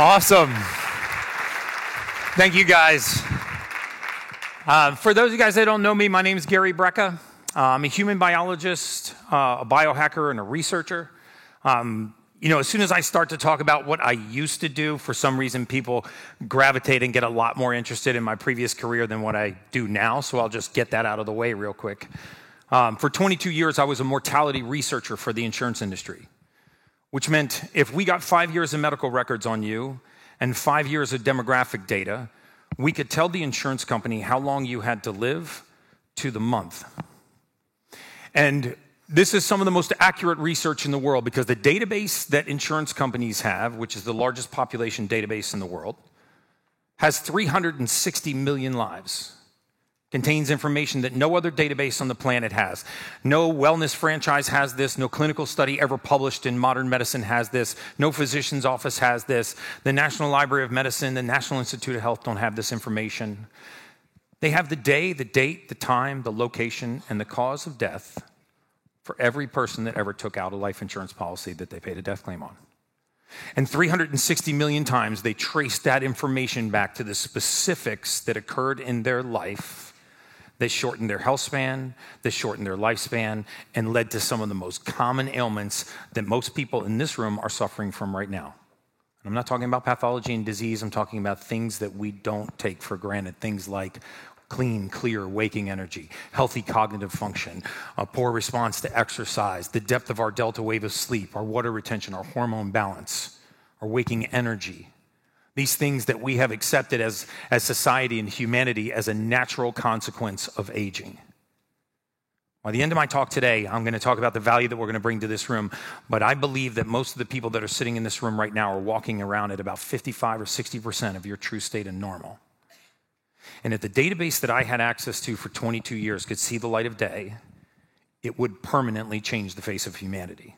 Awesome. Thank you, guys. For those of you guys that don't know me, my name is Gary Brecka. I'm a human biologist, a biohacker, and a researcher. As soon as I start to talk about what I used to do, for some reason people gravitate and get a lot more interested in my previous career than what I do now, so I'll just get that out of the way real quick. For 22 years, I was a mortality researcher for the insurance industry, which meant if we got 5 years of medical records on you and 5 years of demographic data, we could tell the insurance company how long you had to live to the month. And this is some of the most accurate research in the world because the database that insurance companies have, which is the largest population database in the world, has 360 million lives. Contains information that no other database on the planet has. No wellness franchise has this. No clinical study ever published in modern medicine has this. No physician's office has this. The National Library of Medicine, the National Institute of Health don't have this information. They have the day, the date, the time, the location, and the cause of death for every person that ever took out a life insurance policy that they paid a death claim on. And 360 million times they traced that information back to the specifics that occurred in their life. They shortened their health span, they shortened their lifespan, and led to some of the most common ailments that most people in this room are suffering from right now. And I'm not talking about pathology and disease, I'm talking about things that we don't take for granted, things like clean, clear, waking energy, healthy cognitive function, a poor response to exercise, the depth of our delta wave of sleep, our water retention, our hormone balance, our waking energy. These things that we have accepted as society and humanity as a natural consequence of aging. By the end of my talk today, I'm going to talk about the value that we're going to bring to this room, but I believe that most of the people that are sitting in this room right now are walking around at about 55 or 60% of your true state of normal. And if the database that I had access to for 22 years could see the light of day, it would permanently change the face of humanity.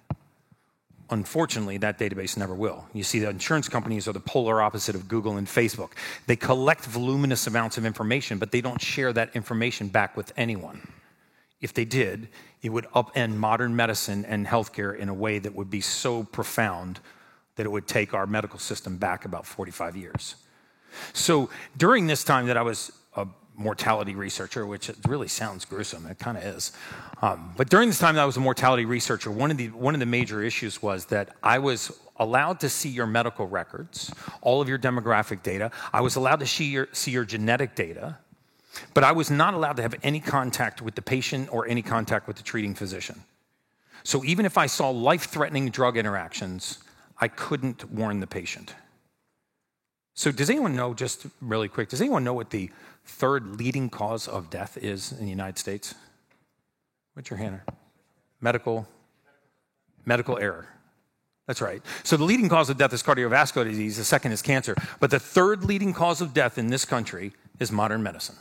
Unfortunately, that database never will. You see, the insurance companies are the polar opposite of Google and Facebook. They collect voluminous amounts of information, but they don't share that information back with anyone. If they did, it would upend modern medicine and healthcare in a way that would be so profound that it would take our medical system back about 45 years. So during this time that I was a mortality researcher, which it really sounds gruesome, it kind of is. But during this time that I was a mortality researcher, one of the major issues was that I was allowed to see your medical records, all of your demographic data. I was allowed to see your genetic data, but I was not allowed to have any contact with the patient or any contact with the treating physician. So even if I saw life-threatening drug interactions, I couldn't warn the patient. So does anyone know, just really quick, does anyone know what the third leading cause of death is in the United States? What's your hand? Medical error. That's right. So the leading cause of death is cardiovascular disease, the second is cancer, but the third leading cause of death in this country is modern medicine.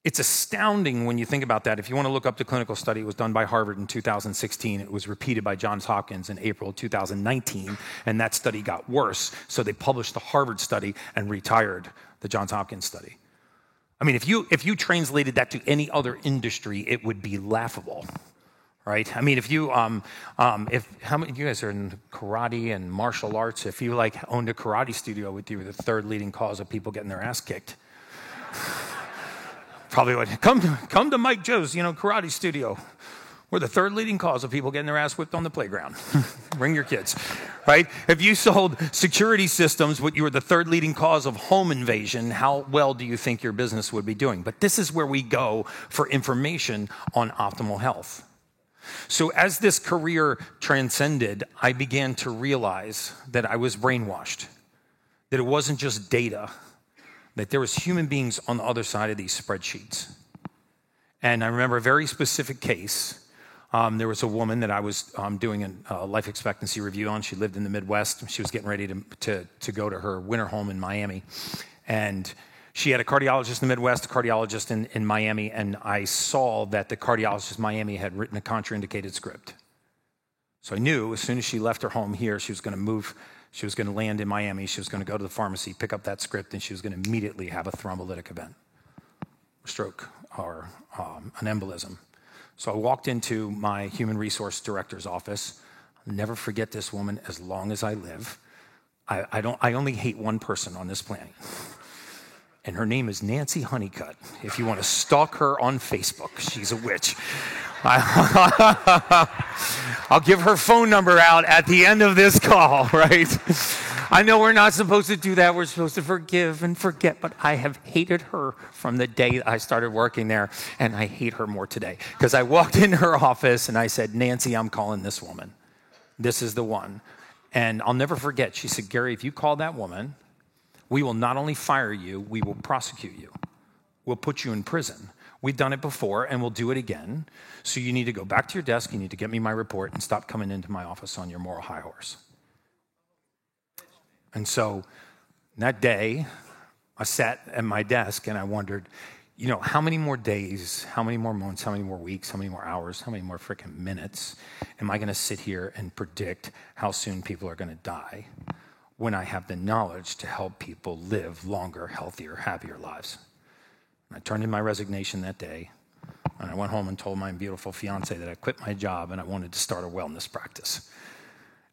It's astounding when you think about that. If you want to look up the clinical study, it was done by Harvard in 2016. It was repeated by Johns Hopkins in April 2019, and that study got worse. So they published the Harvard study and retired the Johns Hopkins study. I mean, if you translated that to any other industry, it would be laughable, right? I mean, how many of you guys are in karate and martial arts? If you owned a karate studio with you, the third leading cause of people getting their ass kicked. Probably would come to Mike Joe's, karate studio. We're the third leading cause of people getting their ass whipped on the playground. Bring your kids, right? If you sold security systems, you were the third leading cause of home invasion, how well do you think your business would be doing? But this is where we go for information on optimal health. So as this career transcended, I began to realize that I was brainwashed, that it wasn't just data, that there was human beings on the other side of these spreadsheets. And I remember a very specific case. There was a woman that I was doing a life expectancy review on. She lived in the Midwest. She was getting ready to go to her winter home in Miami. And she had a cardiologist in the Midwest, a cardiologist in Miami, and I saw that the cardiologist in Miami had written a contraindicated script. So I knew as soon as she left her home here, she was going to move. She was going to land in Miami. She was going to go to the pharmacy, pick up that script, and she was going to immediately have a thrombolytic event, a stroke, or an embolism. So I walked into my human resource director's office. I'll never forget this woman as long as I live. I only hate one person on this planet. And her name is Nancy Honeycutt. If you want to stalk her on Facebook, she's a witch. I'll give her phone number out at the end of this call, right? I know we're not supposed to do that. We're supposed to forgive and forget, but I have hated her from the day I started working there, and I hate her more today. Because I walked in her office and I said, Nancy, I'm calling this woman. This is the one. And I'll never forget, she said, Gary, if you call that woman, we will not only fire you, we will prosecute you. We'll put you in prison. We've done it before, and we'll do it again. So you need to go back to your desk, you need to get me my report, and stop coming into my office on your moral high horse. And so that day, I sat at my desk, and I wondered, how many more days, how many more months, how many more weeks, how many more hours, how many more freaking minutes am I going to sit here and predict how soon people are going to die when I have the knowledge to help people live longer, healthier, happier lives? And I turned in my resignation that day, and I went home and told my beautiful fiance that I quit my job and I wanted to start a wellness practice.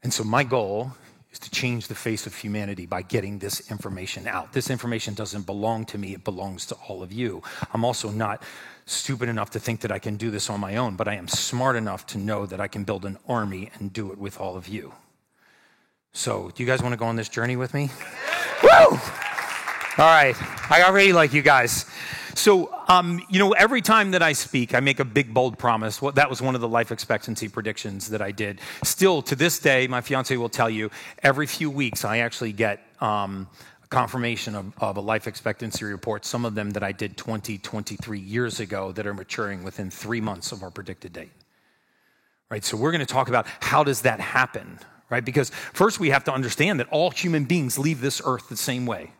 And so my goal is to change the face of humanity by getting this information out. This information doesn't belong to me, it belongs to all of you. I'm also not stupid enough to think that I can do this on my own, but I am smart enough to know that I can build an army and do it with all of you. So, do you guys want to go on this journey with me? Woo! All right, I already like you guys. So, every time that I speak, I make a big, bold promise. Well, that was one of the life expectancy predictions that I did. Still, to this day, my fiance will tell you, every few weeks, I actually get confirmation of a life expectancy report, some of them that I did 23 years ago that are maturing within 3 months of our predicted date. Right, so we're going to talk about how does that happen, right? Because first we have to understand that all human beings leave this earth the same way.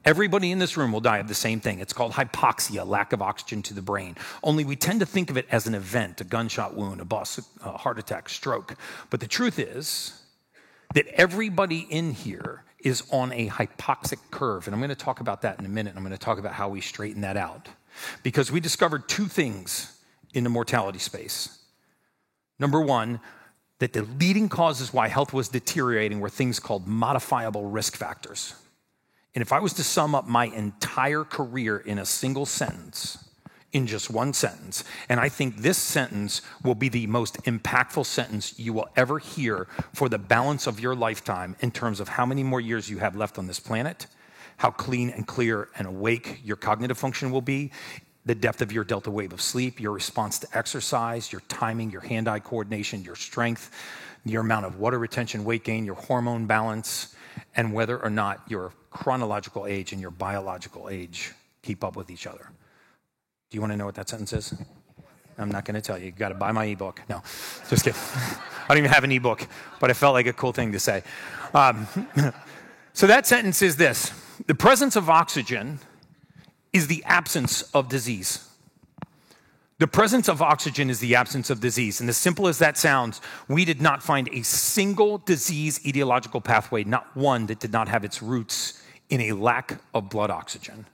Everybody in this room will die of the same thing. It's called hypoxia, lack of oxygen to the brain. Only we tend to think of it as an event, a gunshot wound, a heart attack, stroke. But the truth is that everybody in here is on a hypoxic curve. And I'm going to talk about that in a minute. I'm going to talk about how we straighten that out. Because we discovered two things in the mortality space. Number one, that the leading causes why health was deteriorating were things called modifiable risk factors. And if I was to sum up my entire career in a single sentence, in just one sentence, and I think this sentence will be the most impactful sentence you will ever hear for the balance of your lifetime in terms of how many more years you have left on this planet, how clean and clear and awake your cognitive function will be, the depth of your delta wave of sleep, your response to exercise, your timing, your hand-eye coordination, your strength, your amount of water retention, weight gain, your hormone balance, and whether or not your chronological age and your biological age keep up with each other. Do you want to know what that sentence is? I'm not going to tell you. You got to buy my ebook. No, just kidding. I don't even have an ebook, but it felt like a cool thing to say. So that sentence is this: the presence of oxygen is the absence of disease. The presence of oxygen is the absence of disease. And as simple as that sounds, we did not find a single disease etiological pathway, not one that did not have its roots in a lack of blood oxygen.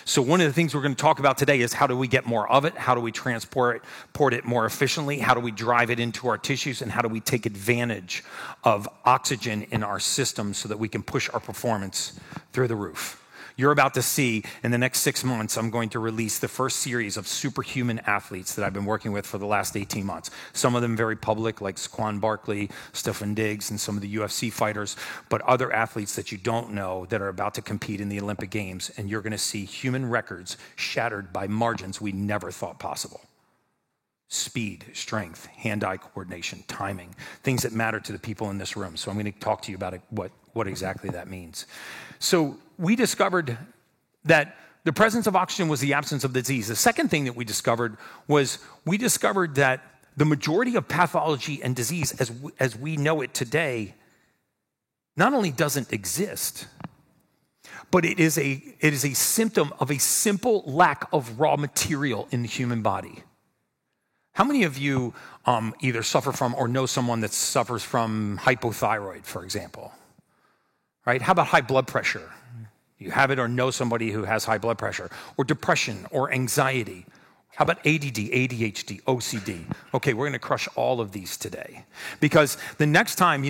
So one of the things we're going to talk about today is how do we get more of it? How do we transport it more efficiently? How do we drive it into our tissues? And how do we take advantage of oxygen in our system so that we can push our performance through the roof? You're about to see, in the next 6 months, I'm going to release the first series of superhuman athletes that I've been working with for the last 18 months. Some of them very public, like Saquon Barkley, Stefan Diggs, and some of the UFC fighters, but other athletes that you don't know that are about to compete in the Olympic Games, and you're going to see human records shattered by margins we never thought possible. Speed, strength, hand-eye coordination, timing, things that matter to the people in this room. So I'm going to talk to you about what exactly that means. So we discovered that the presence of oxygen was the absence of disease. The second thing that we discovered was that the majority of pathology and disease as we know it today not only doesn't exist, but it is a symptom of a simple lack of raw material in the human body. How many of you either suffer from or know someone that suffers from hypothyroid, for example? Right? How about high blood pressure? You have it or know somebody who has high blood pressure, or depression, or anxiety, How about ADD, ADHD, OCD? Okay, we're going to crush all of these today. Because the next time,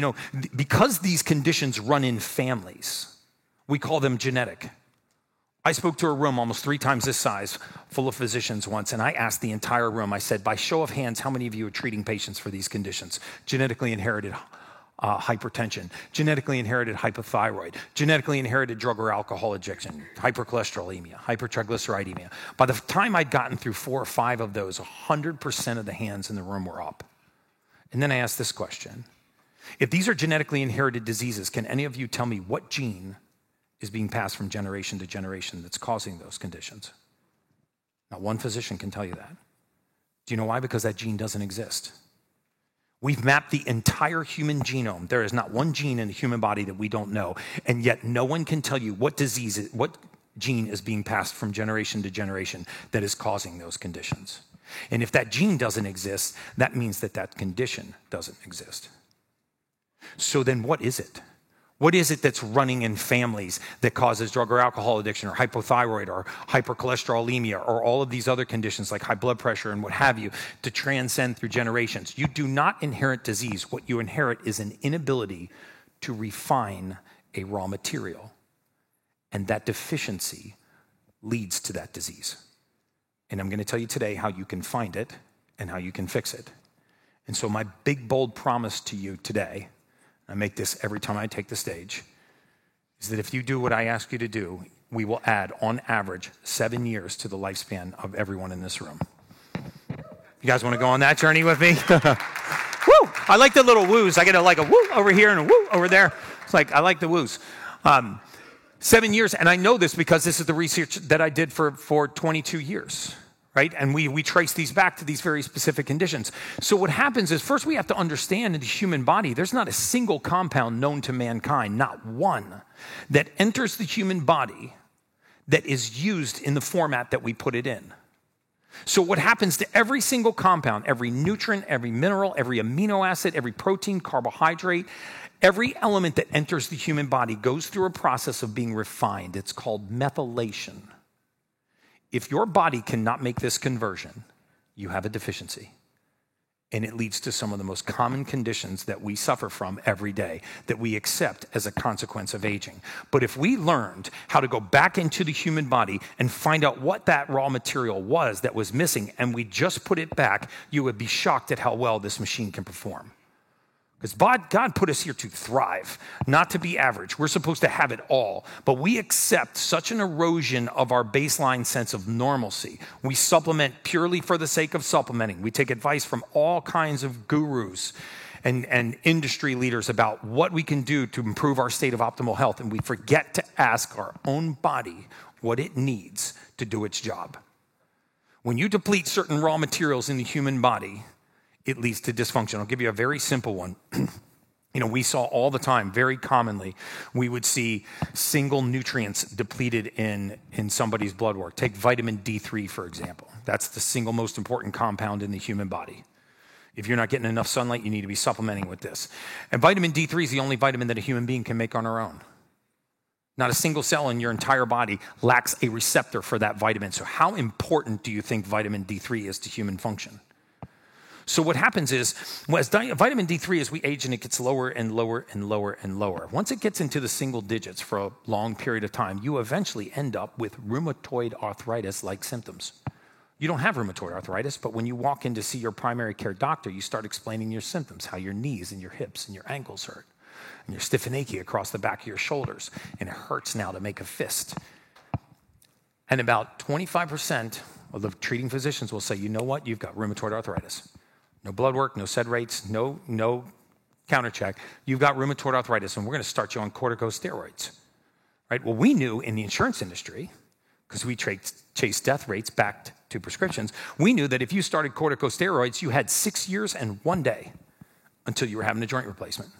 because these conditions run in families, we call them genetic. I spoke to a room almost 3 times this size, full of physicians once, and I asked the entire room, I said, by show of hands, how many of you are treating patients for these conditions? Genetically inherited hypertension, genetically inherited hypothyroid, genetically inherited drug or alcohol addiction, hypercholesterolemia, hypertriglyceridemia. By the time I'd gotten through 4 or 5 of those, 100% of the hands in the room were up. And then I asked this question. If these are genetically inherited diseases, can any of you tell me what gene is being passed from generation to generation that's causing those conditions? Not one physician can tell you that. Do you know why? Because that gene doesn't exist. We've mapped the entire human genome. There is not one gene in the human body that we don't know, and yet no one can tell you what gene is being passed from generation to generation that is causing those conditions. And if that gene doesn't exist, that means that condition doesn't exist. So then what is it? What is it that's running in families that causes drug or alcohol addiction or hypothyroid or hypercholesterolemia or all of these other conditions like high blood pressure and what have you to transcend through generations? You do not inherit disease. What you inherit is an inability to refine a raw material. And that deficiency leads to that disease. And I'm going to tell you today how you can find it and how you can fix it. And so my big, bold promise to you today, I make this every time I take the stage, is that if you do what I ask you to do, we will add, on average, 7 years to the lifespan of everyone in this room. You guys want to go on that journey with me? Woo! I like the little woos. I get a woo over here and a woo over there. It's like, I like the woos. 7 years, and I know this because this is the research that I did for 22 years. Right? And we trace these back to these very specific conditions. So what happens is, first we have to understand in the human body, there's not a single compound known to mankind, not one, that enters the human body that is used in the format that we put it in. So what happens to every single compound, every nutrient, every mineral, every amino acid, every protein, carbohydrate, every element that enters the human body goes through a process of being refined. It's called methylation. If your body cannot make this conversion, you have a deficiency. And it leads to some of the most common conditions that we suffer from every day, that we accept as a consequence of aging. But if we learned how to go back into the human body and find out what that raw material was that was missing, and we just put it back, you would be shocked at how well this machine can perform. Because God put us here to thrive, not to be average. We're supposed to have it all. But we accept such an erosion of our baseline sense of normalcy. We supplement purely for the sake of supplementing. We take advice from all kinds of gurus and industry leaders about what we can do to improve our state of optimal health. And we forget to ask our own body what it needs to do its job. When you deplete certain raw materials in the human body, it leads to dysfunction. I'll give you a very simple one. We saw all the time, very commonly, we would see single nutrients depleted in somebody's blood work. Take vitamin D3, for example. That's the single most important compound in the human body. If you're not getting enough sunlight, you need to be supplementing with this. And vitamin D3 is the only vitamin that a human being can make on our own. Not a single cell in your entire body lacks a receptor for that vitamin. So how important do you think vitamin D3 is to human function? So what happens is, as vitamin D3, as we age and it gets lower and lower and lower and lower, once it gets into the single digits for a long period of time, you eventually end up with rheumatoid arthritis-like symptoms. You don't have rheumatoid arthritis, but when you walk in to see your primary care doctor, you start explaining your symptoms, how your knees and your hips and your ankles hurt, and you're stiff and achy across the back of your shoulders, and it hurts now to make a fist. And about 25% of the treating physicians will say, you know what, you've got rheumatoid arthritis. No blood work, no sed rates, no counter check. You've got rheumatoid arthritis, and we're going to start you on corticosteroids. Right? Well, we knew in the insurance industry, because we chased death rates back to prescriptions, we knew that if you started corticosteroids, you had 6 years and 1 day until you were having a joint replacement.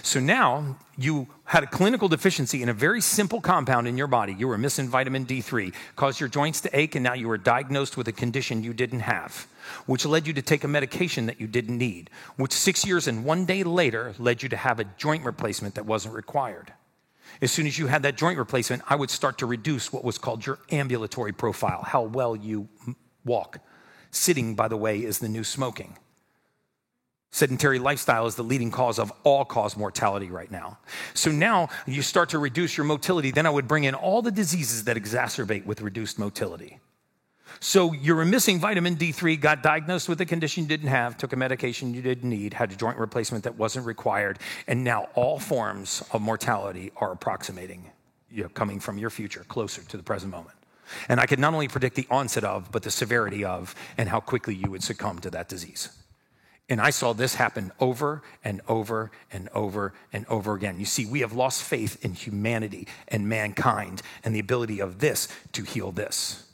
So now you had a clinical deficiency in a very simple compound in your body. You were missing vitamin D3, caused your joints to ache, and now you were diagnosed with a condition you didn't have, which led you to take a medication that you didn't need, which 6 years and 1 day later led you to have a joint replacement that wasn't required. As soon as you had that joint replacement, I would start to reduce what was called your ambulatory profile, how well you walk. Sitting, by the way, is the new smoking. Sedentary lifestyle is the leading cause of all-cause mortality right now. So now you start to reduce your motility, then I would bring in all the diseases that exacerbate with reduced motility. So you're missing vitamin D3, got diagnosed with a condition you didn't have, took a medication you didn't need, had a joint replacement that wasn't required, and now all forms of mortality are approximating, coming from your future closer to the present moment. And I could not only predict the onset of, but the severity of, and how quickly you would succumb to that disease. And I saw this happen over and over and over and over again. You see, we have lost faith in humanity and mankind and the ability of this to heal this,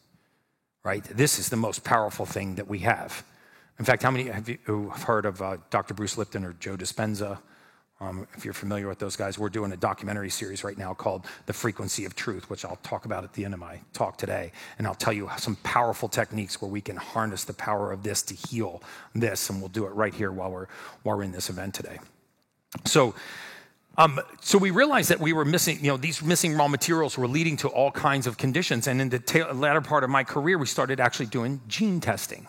right? This is the most powerful thing that we have. In fact, how many of you have heard of Dr. Bruce Lipton or Joe Dispenza? If you're familiar with those guys, we're doing a documentary series right now called The Frequency of Truth, which I'll talk about at the end of my talk today. And I'll tell you some powerful techniques where we can harness the power of this to heal this. And we'll do it right here while we're in this event today. So we realized that we were missing, these missing raw materials were leading to all kinds of conditions. And in the latter part of my career, we started actually doing gene testing.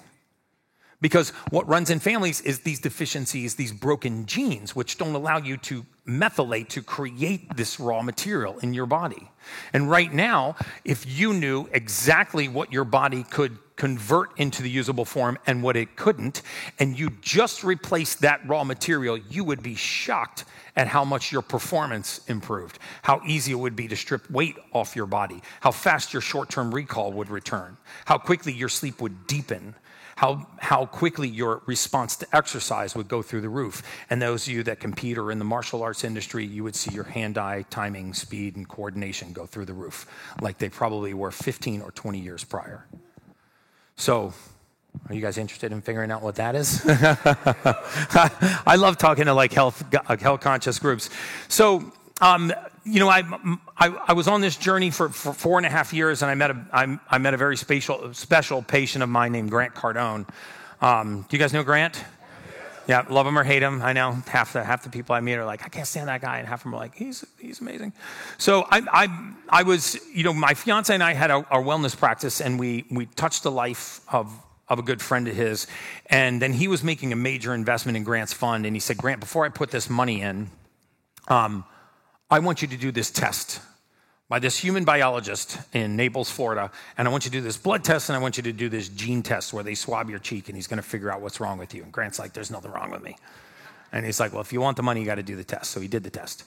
Because what runs in families is these deficiencies, these broken genes, which don't allow you to methylate to create this raw material in your body. And right now, if you knew exactly what your body could convert into the usable form and what it couldn't, and you just replaced that raw material, you would be shocked at how much your performance improved, how easy it would be to strip weight off your body, how fast your short-term recall would return, how quickly your sleep would deepen, how quickly your response to exercise would go through the roof. And those of you that compete or in the martial arts industry, you would see your hand-eye timing, speed, and coordination go through the roof like they probably were 15 or 20 years prior. So, are you guys interested in figuring out what that is? I love talking to health conscious groups. So, I was on this journey for 4.5 years, and I met a very special patient of mine named Grant Cardone. Do you guys know Grant? Yeah, love him or hate him. I know half the people I meet are like, I can't stand that guy, and half of them are like, he's amazing. So I was, my fiance and I had our wellness practice, and we touched the life of a good friend of his, and then he was making a major investment in Grant's fund, and he said, Grant, before I put this money in, I want you to do this test by this human biologist in Naples, Florida, and I want you to do this blood test, and I want you to do this gene test where they swab your cheek, and he's going to figure out what's wrong with you. And Grant's like, there's nothing wrong with me. And he's like, well, if you want the money, you got to do the test. So he did the test.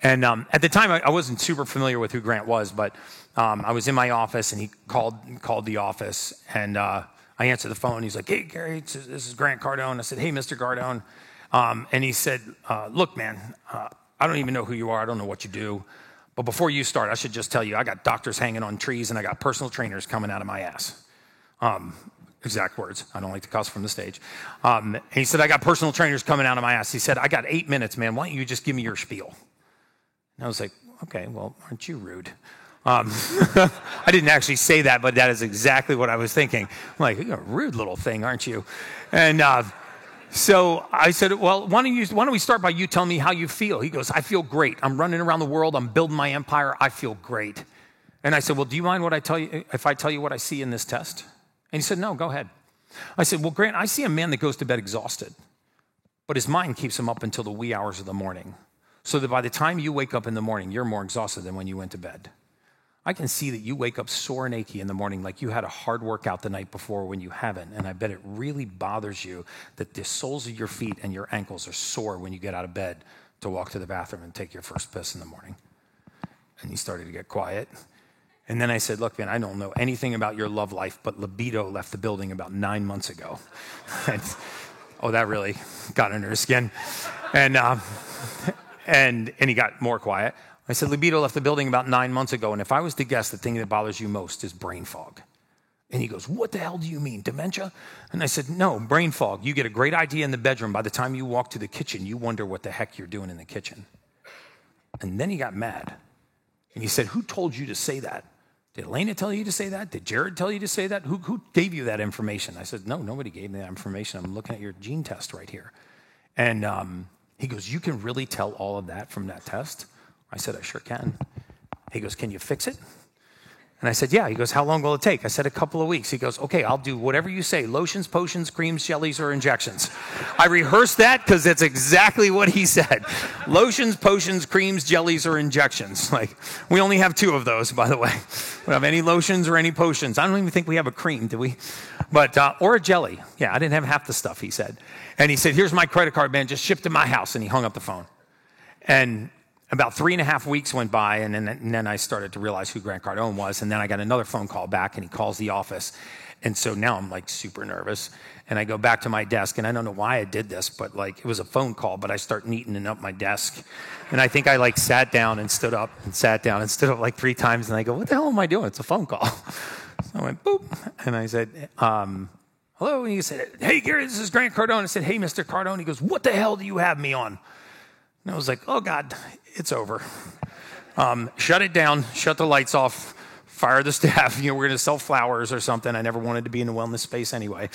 And at the time, I wasn't super familiar with who Grant was, but I was in my office, and he called the office, and I answered the phone. He's like, hey, Gary, this is Grant Cardone. I said, hey, Mr. Cardone. And he said, look, man, I don't even know who you are. I don't know what you do. But before you start, I should just tell you, I got doctors hanging on trees, and I got personal trainers coming out of my ass. Exact words. I don't like to cuss from the stage. And he said, I got personal trainers coming out of my ass. He said, I got 8 minutes, man. Why don't you just give me your spiel? And I was like, okay, well, aren't you rude? I didn't actually say that, but that is exactly what I was thinking. I'm like, you're a rude little thing, aren't you? And so I said, well, why don't we start by you telling me how you feel? He goes, I feel great. I'm running around the world. I'm building my empire. I feel great. And I said, well, do you mind if I tell you what I see in this test? And he said, no, go ahead. I said, well, Grant, I see a man that goes to bed exhausted, but his mind keeps him up until the wee hours of the morning, so that by the time you wake up in the morning, you're more exhausted than when you went to bed. I can see that you wake up sore and achy in the morning like you had a hard workout the night before when you haven't. And I bet it really bothers you that the soles of your feet and your ankles are sore when you get out of bed to walk to the bathroom and take your first piss in the morning. And he started to get quiet. And then I said, look, man, I don't know anything about your love life, but libido left the building about 9 months ago. Oh, that really got under his skin. And he got more quiet. I said, libido left the building about 9 months ago, and if I was to guess, the thing that bothers you most is brain fog. And he goes, what the hell do you mean, dementia? And I said, no, brain fog. You get a great idea in the bedroom. By the time you walk to the kitchen, you wonder what the heck you're doing in the kitchen. And then he got mad. And he said, who told you to say that? Did Elena tell you to say that? Did Jared tell you to say that? Who gave you that information? I said, no, nobody gave me that information. I'm looking at your gene test right here. And he goes, you can really tell all of that from that test? I said, I sure can. He goes, can you fix it? And I said, yeah. He goes, how long will it take? I said, a couple of weeks. He goes, okay, I'll do whatever you say. Lotions, potions, creams, jellies, or injections. I rehearsed that because that's exactly what he said. Lotions, potions, creams, jellies, or injections. Like, we only have 2 of those, by the way. We don't have any lotions or any potions. I don't even think we have a cream, do we? But, or a jelly. Yeah, I didn't have half the stuff, he said. And he said, here's my credit card, man. Just ship to my house. And he hung up the phone. And about 3.5 weeks went by, and then I started to realize who Grant Cardone was, and then I got another phone call back, and he calls the office. And so now I'm like super nervous, and I go back to my desk, and I don't know why I did this, but like it was a phone call, but I start neatening up my desk. And I think I like sat down and stood up and sat down and stood up like 3 times, and I go, what the hell am I doing? It's a phone call. So I went, boop, and I said, hello, and he said, hey, Gary, this is Grant Cardone. I said, hey, Mr. Cardone. He goes, what the hell do you have me on? And I was like, oh, God, it's over. Shut it down, shut the lights off, fire the staff. We're going to sell flowers or something. I never wanted to be in the wellness space anyway.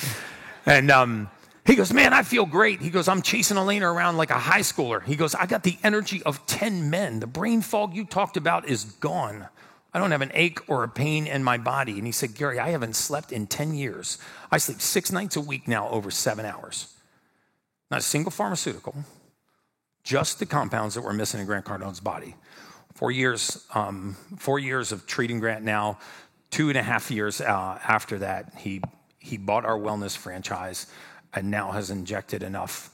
And he goes, man, I feel great. He goes, I'm chasing Elena around like a high schooler. He goes, I got the energy of 10 men. The brain fog you talked about is gone. I don't have an ache or a pain in my body. And he said, Gary, I haven't slept in 10 years. I sleep 6 nights a week now over 7 hours. Not a single pharmaceutical. Just the compounds that were missing in Grant Cardone's body. 4 years of treating Grant now. 2.5 years after that, he bought our wellness franchise and now has injected enough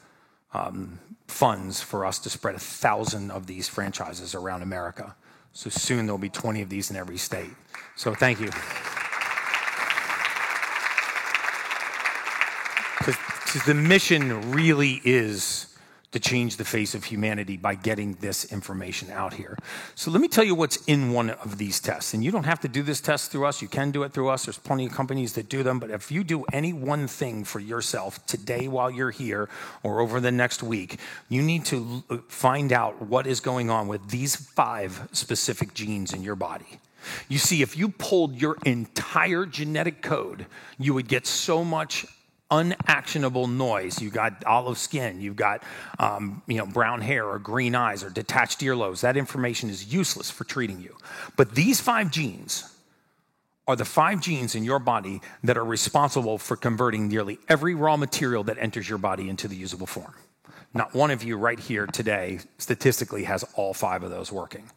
funds for us to spread 1,000 of these franchises around America. So soon there'll be 20 of these in every state. So thank you. Because the mission really is to change the face of humanity by getting this information out here. So let me tell you what's in one of these tests. And you don't have to do this test through us. You can do it through us. There's plenty of companies that do them. But if you do any one thing for yourself today while you're here or over the next week, you need to find out what is going on with these 5 specific genes in your body. You see, if you pulled your entire genetic code, you would get so much unactionable noise. You got olive skin, you've got brown hair or green eyes or detached earlobes. That information is useless for treating you. But these 5 genes are the 5 genes in your body that are responsible for converting nearly every raw material that enters your body into the usable form. Not one of you right here today statistically has all 5 of those working.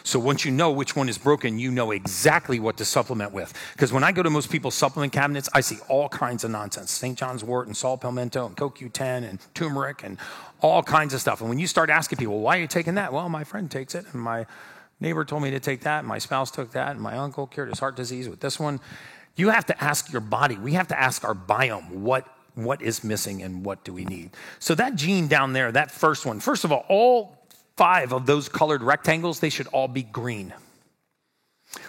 So once you know which one is broken, you know exactly what to supplement with. Because when I go to most people's supplement cabinets, I see all kinds of nonsense. St. John's wort and saw palmetto and CoQ10 and turmeric and all kinds of stuff. And when you start asking people, why are you taking that? Well, my friend takes it, and my neighbor told me to take that, and my spouse took that, and my uncle cured his heart disease with this one. You have to ask your body. We have to ask our biome what is missing and what do we need. So that gene down there, that first one, first of all 5 of those colored rectangles, they should all be green.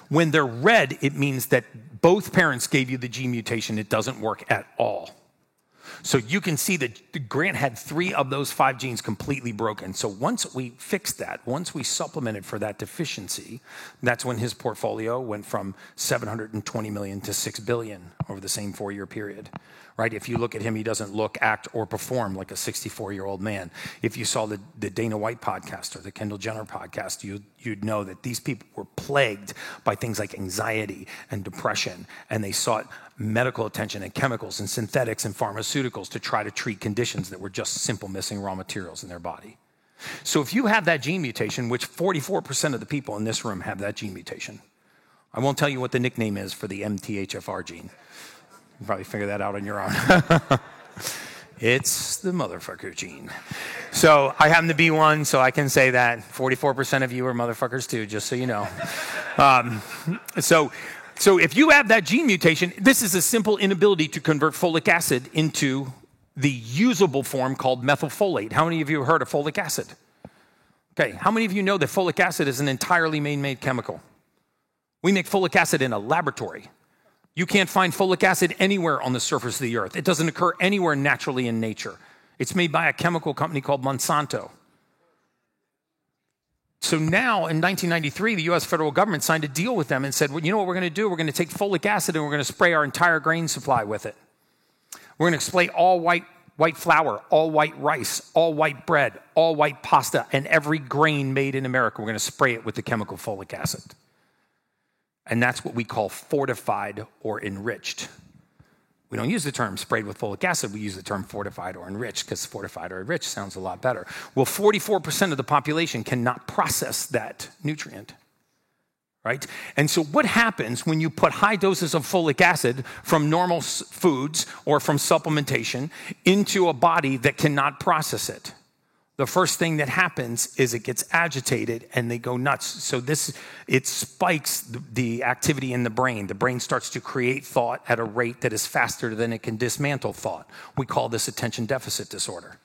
When they're red, it means that both parents gave you the gene mutation. It doesn't work at all. So you can see that Grant had 3 of those 5 genes completely broken. So once we fixed that, once we supplemented for that deficiency, that's when his portfolio went from $720 million to $6 billion over the same 4-year period. Right? If you look at him, he doesn't look, act, or perform like a 64-year-old man. If you saw the Dana White podcast or the Kendall Jenner podcast, you'd know that these people were plagued by things like anxiety and depression, and they sought medical attention and chemicals and synthetics and pharmaceuticals to try to treat conditions that were just simple missing raw materials in their body. So if you have that gene mutation, which 44% of the people in this room have that gene mutation, I won't tell you what the nickname is for the MTHFR gene. You probably figure that out on your own. It's the motherfucker gene. So I happen to be one, so I can say that 44% of you are motherfuckers too, just so you know. So if you have that gene mutation, this is a simple inability to convert folic acid into the usable form called methylfolate. How many of you have heard of folic acid? Okay, how many of you know that folic acid is an entirely man-made chemical? We make folic acid in a laboratory. You can't find folic acid anywhere on the surface of the earth. It doesn't occur anywhere naturally in nature. It's made by a chemical company called Monsanto. So now, in 1993, the U.S. federal government signed a deal with them and said, well, you know what we're going to do? We're going to take folic acid and we're going to spray our entire grain supply with it. We're going to spray all white flour, all white rice, all white bread, all white pasta, and every grain made in America. We're going to spray it with the chemical folic acid. And that's what we call fortified or enriched. We don't use the term sprayed with folic acid. We use the term fortified or enriched because fortified or enriched sounds a lot better. Well, 44% of the population cannot process that nutrient, right? And so what happens when you put high doses of folic acid from normal foods or from supplementation into a body that cannot process it? The first thing that happens is it gets agitated and they go nuts. So it spikes the activity in the brain. The brain starts to create thought at a rate that is faster than it can dismantle thought. We call this attention deficit disorder.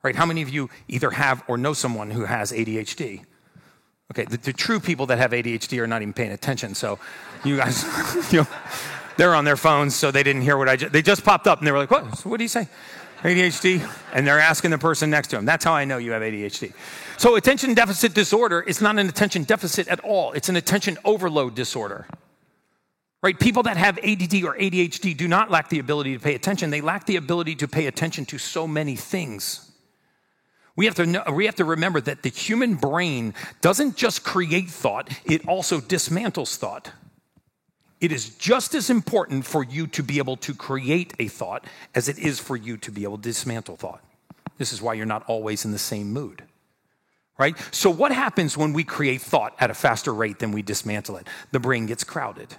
Right? How many of you either have or know someone who has ADHD? Okay, the true people that have ADHD are not even paying attention. So you guys, they're on their phones, so they didn't hear what they just popped up and they were like, what do you say? ADHD, and they're asking the person next to them. That's how I know you have ADHD. So attention deficit disorder is not an attention deficit at all. It's an attention overload disorder. Right? People that have ADD or ADHD do not lack the ability to pay attention. They lack the ability to pay attention to so many things. We have to remember that the human brain doesn't just create thought, it also dismantles thought. It is just as important for you to be able to create a thought as it is for you to be able to dismantle thought. This is why you're not always in the same mood, right? So what happens when we create thought at a faster rate than we dismantle it? The brain gets crowded.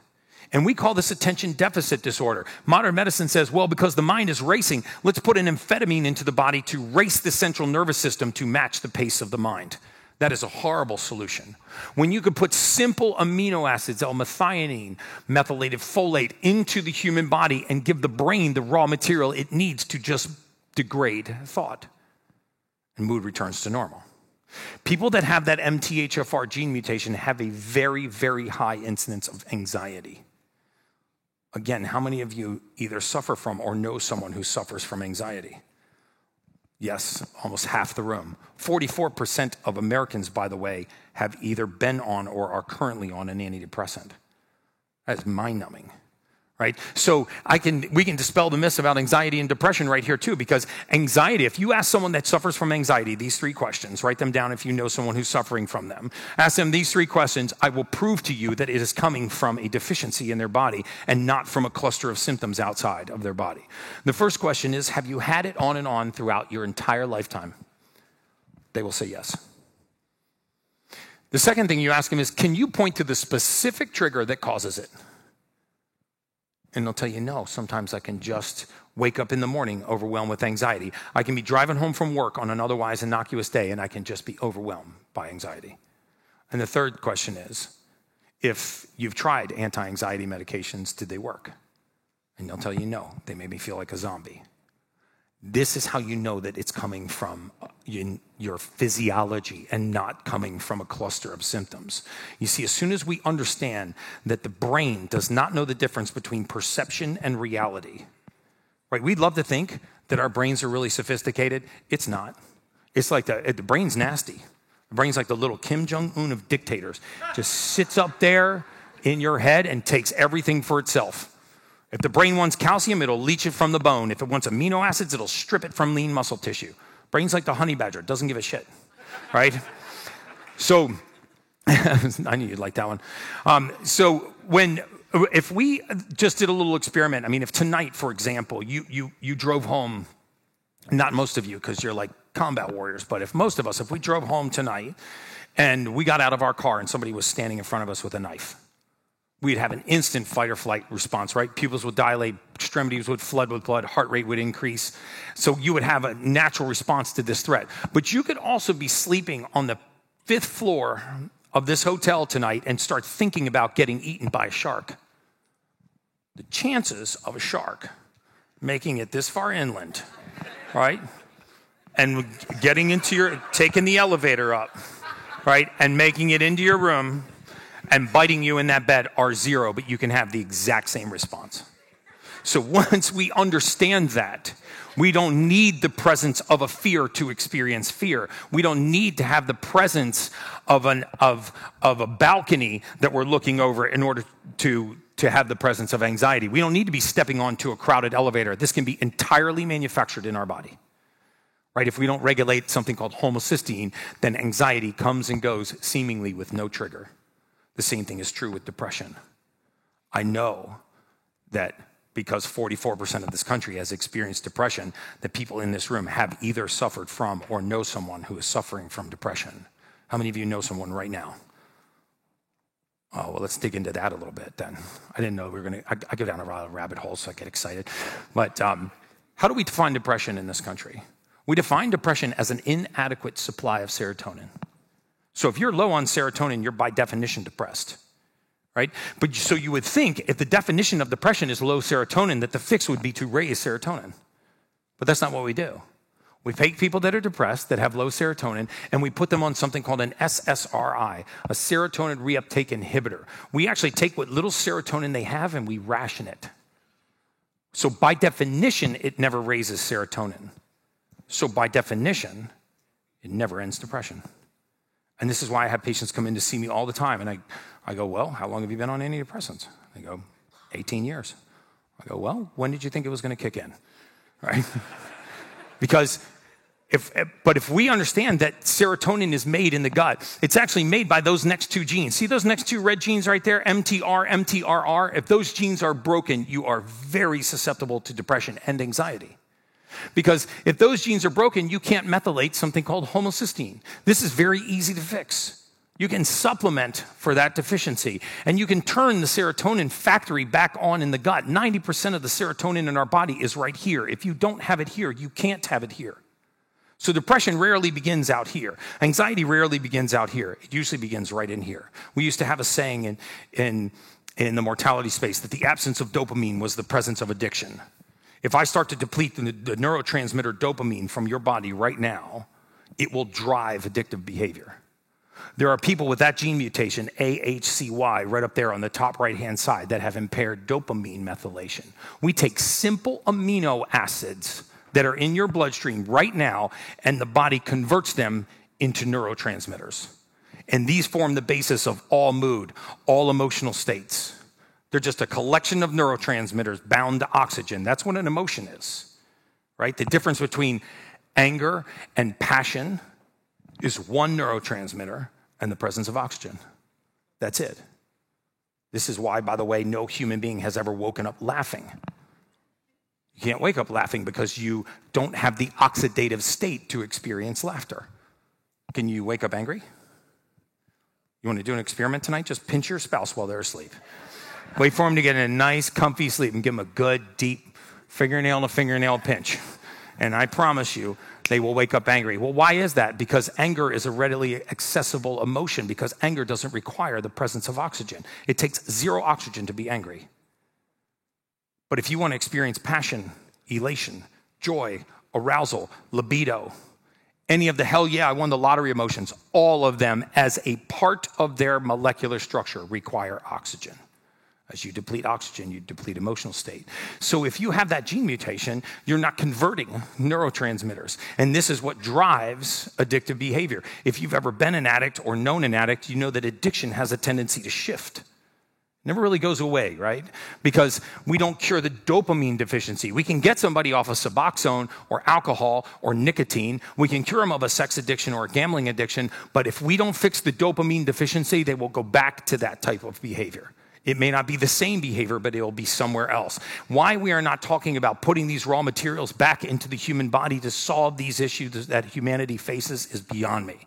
And we call this attention deficit disorder. Modern medicine says, well, because the mind is racing, let's put an amphetamine into the body to race the central nervous system to match the pace of the mind. That is a horrible solution. When you could put simple amino acids, L-methionine, methylated folate, into the human body and give the brain the raw material it needs to just degrade thought, and mood returns to normal. People that have that MTHFR gene mutation have a very, very high incidence of anxiety. Again, how many of you either suffer from or know someone who suffers from anxiety? Yes, almost half the room. 44% of Americans, by the way, have either been on or are currently on an antidepressant. That's mind-numbing, right? So we can dispel the myths about anxiety and depression right here too, because anxiety, if you ask someone that suffers from anxiety these 3 questions, write them down if you know someone who's suffering from them. Ask them these 3 questions, I will prove to you that it is coming from a deficiency in their body and not from a cluster of symptoms outside of their body. The first question is, have you had it on and on throughout your entire lifetime? They will say yes. The second thing you ask them is, can you point to the specific trigger that causes it? And they'll tell you, no, sometimes I can just wake up in the morning overwhelmed with anxiety. I can be driving home from work on an otherwise innocuous day, and I can just be overwhelmed by anxiety. And the third question is, if you've tried anti-anxiety medications, did they work? And they'll tell you, no, they made me feel like a zombie. This is how you know that it's coming from your physiology and not coming from a cluster of symptoms. You see, as soon as we understand that the brain does not know the difference between perception and reality, right? We'd love to think that our brains are really sophisticated. It's not. It's like the brain's nasty. The brain's like the little Kim Jong-un of dictators. Just sits up there in your head and takes everything for itself. If the brain wants calcium, it'll leach it from the bone. If it wants amino acids, it'll strip it from lean muscle tissue. Brain's like the honey badger, doesn't give a shit, right? So, I knew you'd like that one. If we just did a little experiment, I mean, if tonight, for example, you drove home, not most of you, because you're like combat warriors, but if most of us, if we drove home tonight and we got out of our car and somebody was standing in front of us with a knife, we'd have an instant fight or flight response, right? Pupils would dilate, extremities would flood with blood, heart rate would increase. So you would have a natural response to this threat. But you could also be sleeping on the 5th floor of this hotel tonight and start thinking about getting eaten by a shark. The chances of a shark making it this far inland, right? And taking the elevator up, right? And making it into your room and biting you in that bed are 0, but you can have the exact same response. So once we understand that, we don't need the presence of a fear to experience fear. We don't need to have the presence of a balcony that we're looking over in order to have the presence of anxiety. We don't need to be stepping onto a crowded elevator. This can be entirely manufactured in our body. Right? If we don't regulate something called homocysteine, then anxiety comes and goes seemingly with no trigger. The same thing is true with depression. I know that because 44% of this country has experienced depression, that people in this room have either suffered from or know someone who is suffering from depression. How many of you know someone right now? Oh, well, let's dig into that a little bit then. I didn't know we were going to, I go down a lot of rabbit holes, so I get excited. But how do we define depression in this country? We define depression as an inadequate supply of serotonin. So if you're low on serotonin, you're by definition depressed, right? But so you would think if the definition of depression is low serotonin, that the fix would be to raise serotonin. But that's not what we do. We take people that are depressed, that have low serotonin, and we put them on something called an SSRI, a serotonin reuptake inhibitor. We actually take what little serotonin they have and we ration it. So by definition, it never raises serotonin. So by definition, it never ends depression. And this is why I have patients come in to see me all the time. And I go, well, how long have you been on antidepressants? They go, 18 years. I go, well, when did you think it was going to kick in? Right? Because if we understand that serotonin is made in the gut, it's actually made by those next two genes. See those next two red genes right there, MTR, MTRR? If those genes are broken, you are very susceptible to depression and anxiety. Because if those genes are broken, you can't methylate something called homocysteine. This is very easy to fix. You can supplement for that deficiency, and you can turn the serotonin factory back on in the gut. 90% of the serotonin in our body is right here. If you don't have it here, you can't have it here. So depression rarely begins out here. Anxiety rarely begins out here. It usually begins right in here. We used to have a saying in the mortality space that the absence of dopamine was the presence of addiction. If I start to deplete the neurotransmitter dopamine from your body right now, it will drive addictive behavior. There are people with that gene mutation, AHCY, right up there on the top right-hand side, that have impaired dopamine methylation. We take simple amino acids that are in your bloodstream right now, and the body converts them into neurotransmitters. And these form the basis of all mood, all emotional states. They're just a collection of neurotransmitters bound to oxygen. That's what an emotion is, right? The difference between anger and passion is one neurotransmitter and the presence of oxygen. That's it. This is why, by the way, no human being has ever woken up laughing. You can't wake up laughing because you don't have the oxidative state to experience laughter. Can you wake up angry? You want to do an experiment tonight? Just pinch your spouse while they're asleep. Wait for them to get in a nice, comfy sleep and give them a good, deep fingernail to fingernail pinch. And I promise you, they will wake up angry. Well, why is that? Because anger is a readily accessible emotion, because anger doesn't require the presence of oxygen. It takes 0 oxygen to be angry. But if you want to experience passion, elation, joy, arousal, libido, any of the hell yeah, I won the lottery emotions, all of them as a part of their molecular structure require oxygen. As you deplete oxygen, you deplete emotional state. So if you have that gene mutation, you're not converting neurotransmitters. And this is what drives addictive behavior. If you've ever been an addict or known an addict, you know that addiction has a tendency to shift. Never really goes away, right? Because we don't cure the dopamine deficiency. We can get somebody off of Suboxone or alcohol or nicotine. We can cure them of a sex addiction or a gambling addiction. But if we don't fix the dopamine deficiency, they will go back to that type of behavior. It may not be the same behavior, but it will be somewhere else. Why we are not talking about putting these raw materials back into the human body to solve these issues that humanity faces is beyond me.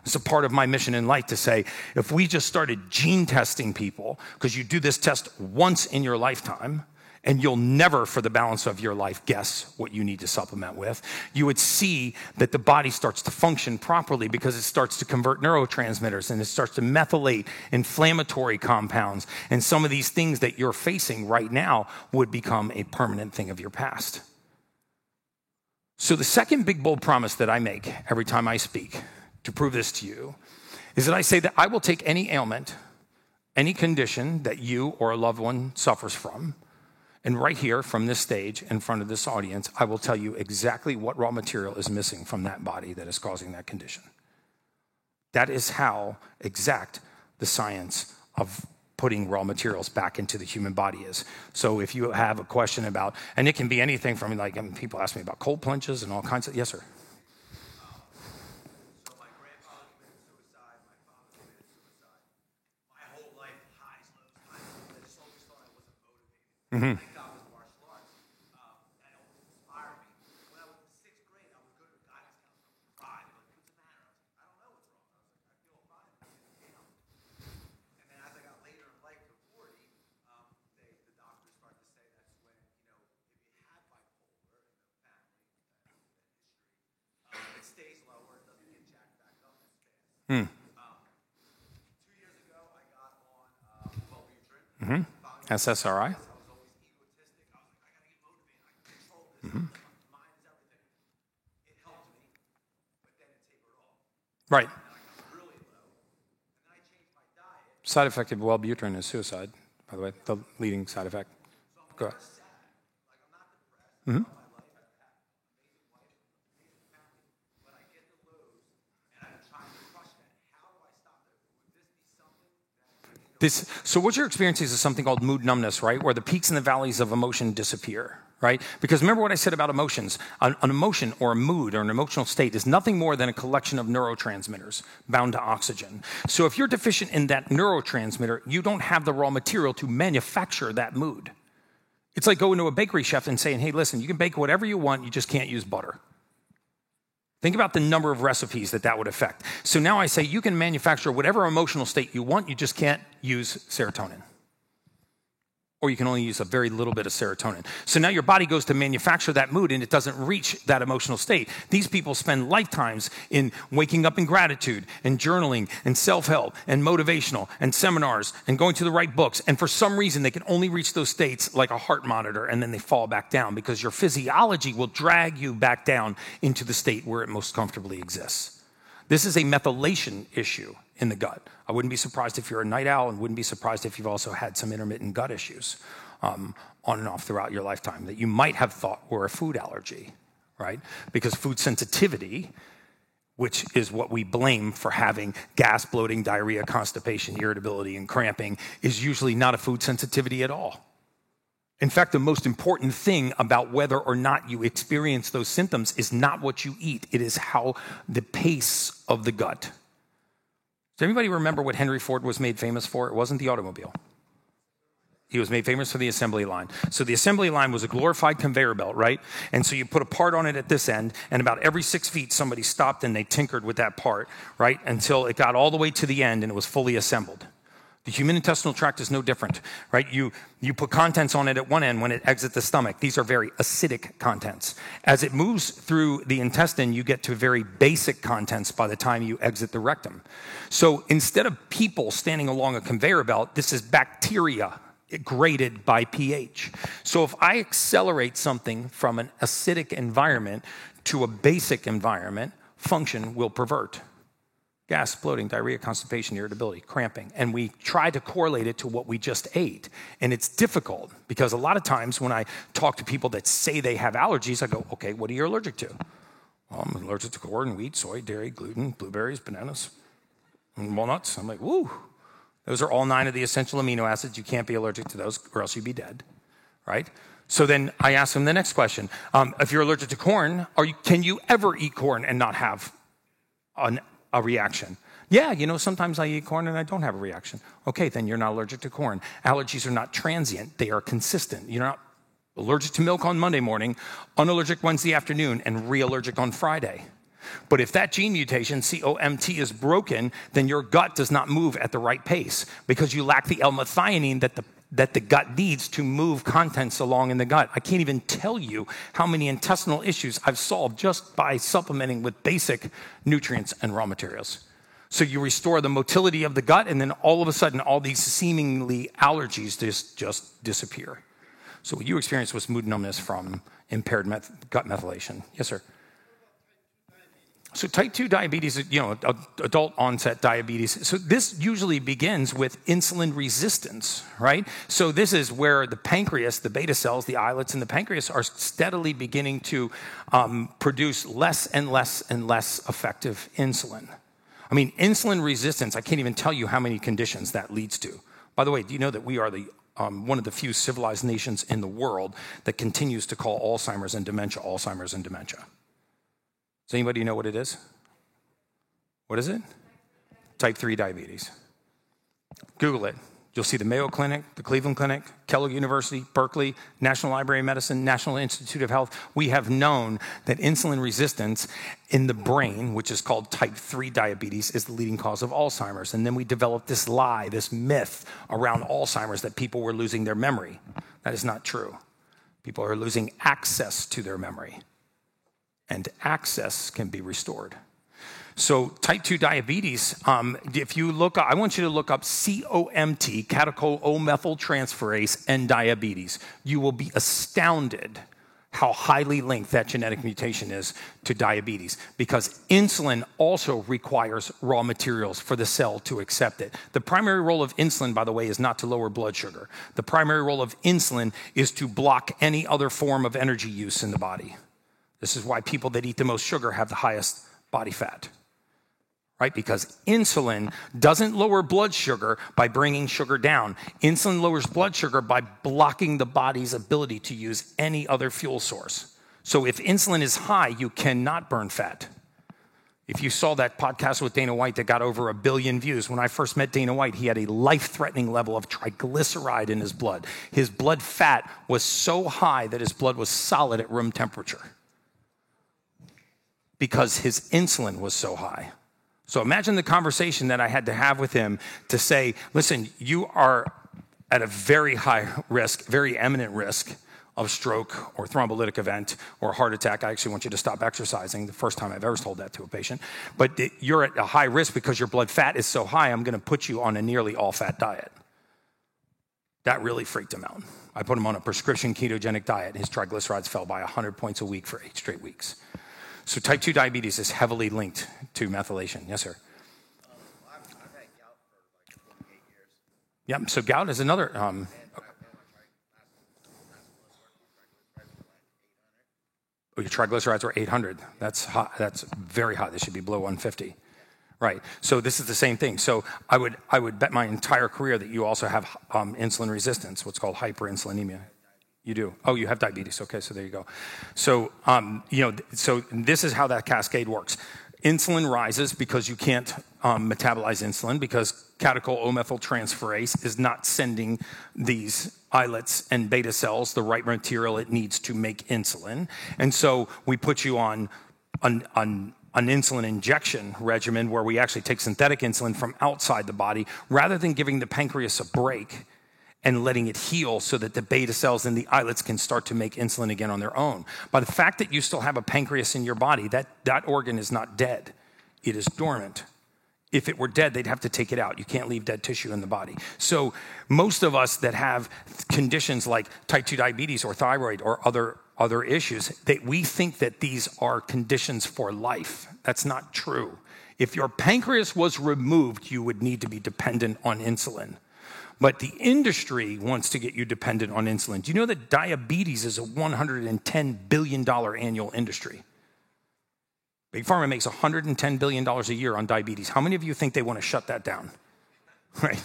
It's a part of my mission in life to say, if we just started gene testing people, because you do this test once in your lifetime, and you'll never, for the balance of your life, guess what you need to supplement with, you would see that the body starts to function properly because it starts to convert neurotransmitters and it starts to methylate inflammatory compounds. And some of these things that you're facing right now would become a permanent thing of your past. So the second big, bold promise that I make every time I speak to prove this to you is that I say that I will take any ailment, any condition that you or a loved one suffers from, and right here from this stage in front of this audience, I will tell you exactly what raw material is missing from that body that is causing that condition. That is how exact the science of putting raw materials back into the human body is. So if you have a question about, and it can be anything from like, people ask me about cold plunges and all kinds of, yes, sir. So my grandfather committed suicide, my father committed suicide. My whole Mm-hmm. Thank God it was martial arts. And it always inspired me. When I was in 6th grade, I would go to a guidance counselor. Crying. Like, what's the matter? I don't know what's wrong. I was like, I feel fine. I get down. And then as I got later in life to 40, the doctors started to say that's when, if you had bipolar in the family, history, it stays lower. It doesn't get jacked back up as fast. Mm. 2 years ago, I got on Wellbutrin. Mm-hmm. SSRI. I was always egotistic. I was like, I got to get motivated. I can control this. Mm-hmm. My mind is everything. It helped me, but then it tapered off. Right. And I got really low. And then I changed my diet. Side effect of Wellbutrin is suicide, by the way, the leading side effect. So I'm Go ahead. sad. Like, I'm not depressed. Mm-hmm. My life, I've had an amazing wife, amazing family. But I get the lows, and I'm trying to crush that. How do I stop it? Would this be something that... So what you're experiencing is something called mood numbness, right? Where the peaks and the valleys of emotion disappear, right? Because remember what I said about emotions. An emotion or a mood or an emotional state is nothing more than a collection of neurotransmitters bound to oxygen. So if you're deficient in that neurotransmitter, you don't have the raw material to manufacture that mood. It's like going to a bakery chef and saying, hey, listen, you can bake whatever you want, you just can't use butter. Think about the number of recipes that would affect. So now I say you can manufacture whatever emotional state you want, you just can't use serotonin. Or you can only use a very little bit of serotonin. So now your body goes to manufacture that mood and it doesn't reach that emotional state. These people spend lifetimes in waking up in gratitude and journaling and self-help and motivational and seminars and going to the right books. And for some reason, they can only reach those states like a heart monitor and then they fall back down because your physiology will drag you back down into the state where it most comfortably exists. This is a methylation issue in the gut. I wouldn't be surprised if you're a night owl and wouldn't be surprised if you've also had some intermittent gut issues on and off throughout your lifetime that you might have thought were a food allergy, right? Because food sensitivity, which is what we blame for having gas, bloating, diarrhea, constipation, irritability, and cramping, is usually not a food sensitivity at all. In fact, the most important thing about whether or not you experience those symptoms is not what you eat. It is how the pace of the gut. Does anybody remember what Henry Ford was made famous for? It wasn't the automobile. He was made famous for the assembly line. So the assembly line was a glorified conveyor belt, right? And so you put a part on it at this end, and about every 6 feet, somebody stopped and they tinkered with that part, right? Until it got all the way to the end and it was fully assembled. The human intestinal tract is no different, right? You put contents on it at one end when it exits the stomach. These are very acidic contents. As it moves through the intestine, you get to very basic contents by the time you exit the rectum. So instead of people standing along a conveyor belt, this is bacteria graded by pH. So if I accelerate something from an acidic environment to a basic environment, function will pervert. Gas, bloating, diarrhea, constipation, irritability, cramping. And we try to correlate it to what we just ate. And it's difficult because a lot of times when I talk to people that say they have allergies, I go, okay, what are you allergic to? Well, I'm allergic to corn, wheat, soy, dairy, gluten, blueberries, bananas, and walnuts. I'm like, woo. Those are all 9 of the essential amino acids. You can't be allergic to those or else you'd be dead, right? So then I ask them the next question. If you're allergic to corn, can you ever eat corn and not have a reaction? Yeah, sometimes I eat corn and I don't have a reaction. Okay, then you're not allergic to corn. Allergies are not transient. They are consistent. You're not allergic to milk on Monday morning, unallergic Wednesday afternoon, and re-allergic on Friday. But if that gene mutation, COMT, is broken, then your gut does not move at the right pace because you lack the L-methionine that the gut needs to move contents along in the gut. I can't even tell you how many intestinal issues I've solved just by supplementing with basic nutrients and raw materials. So you restore the motility of the gut, and then all of a sudden, all these seemingly allergies just disappear. So what you experienced was mood numbness from impaired gut methylation. Yes, sir? So type 2 diabetes, adult onset diabetes. So this usually begins with insulin resistance, right? So this is where the pancreas, the beta cells, the islets in the pancreas are steadily beginning to produce less and less and less effective insulin. I mean, insulin resistance, I can't even tell you how many conditions that leads to. By the way, do you know that we are one of the few civilized nations in the world that continues to call Alzheimer's and dementia Alzheimer's and dementia? Does anybody know what it is? What is it? Type 3 diabetes. Google it. You'll see the Mayo Clinic, the Cleveland Clinic, Kellogg University, Berkeley, National Library of Medicine, National Institute of Health. We have known that insulin resistance in the brain, which is called type 3 diabetes, is the leading cause of Alzheimer's. And then we developed this lie, this myth around Alzheimer's that people were losing their memory. That is not true. People are losing access to their memory. And access can be restored. So type 2 diabetes, if you look up, I want you to look up COMT, catechol-O-methyltransferase, and diabetes. You will be astounded how highly linked that genetic mutation is to diabetes, because insulin also requires raw materials for the cell to accept it. The primary role of insulin, by the way, is not to lower blood sugar. The primary role of insulin is to block any other form of energy use in the body. This is why people that eat the most sugar have the highest body fat. Right? Because insulin doesn't lower blood sugar by bringing sugar down. Insulin lowers blood sugar by blocking the body's ability to use any other fuel source. So if insulin is high, you cannot burn fat. If you saw that podcast with Dana White that got over 1 billion views, when I first met Dana White, he had a life-threatening level of triglyceride in his blood. His blood fat was so high that his blood was solid at room temperature because his insulin was so high. So imagine the conversation that I had to have with him to say, listen, you are at a very high risk, very eminent risk of stroke or thrombolytic event or heart attack. I actually want you to stop exercising, the first time I've ever told that to a patient. But you're at a high risk because your blood fat is so high, I'm going to put you on a nearly all-fat diet. That really freaked him out. I put him on a prescription ketogenic diet. His triglycerides fell by 100 points a week for 8 straight weeks. So type 2 diabetes is heavily linked to methylation. Yes, sir? I've had gout for like 28 years. Yeah, so gout is another... your triglycerides were 800. That's hot. That's very hot. They should be below 150. Right. So this is the same thing. So I would bet my entire career that you also have insulin resistance, what's called hyperinsulinemia. You do. Oh, you have diabetes. Okay, so there you go. So so this is how that cascade works. Insulin rises because you can't metabolize insulin because catechol-O-methyltransferase is not sending these islets and beta cells the right material it needs to make insulin. And so we put you on an insulin injection regimen where we actually take synthetic insulin from outside the body rather than giving the pancreas a break and letting it heal so that the beta cells and the islets can start to make insulin again on their own. By the fact that you still have a pancreas in your body, that organ is not dead. It is dormant. If it were dead, they'd have to take it out. You can't leave dead tissue in the body. So most of us that have conditions like type 2 diabetes or thyroid or other issues, we think that these are conditions for life. That's not true. If your pancreas was removed, you would need to be dependent on insulin. But the industry wants to get you dependent on insulin. Do you know that diabetes is a $110 billion annual industry? Big Pharma makes $110 billion a year on diabetes. How many of you think they want to shut that down? Right.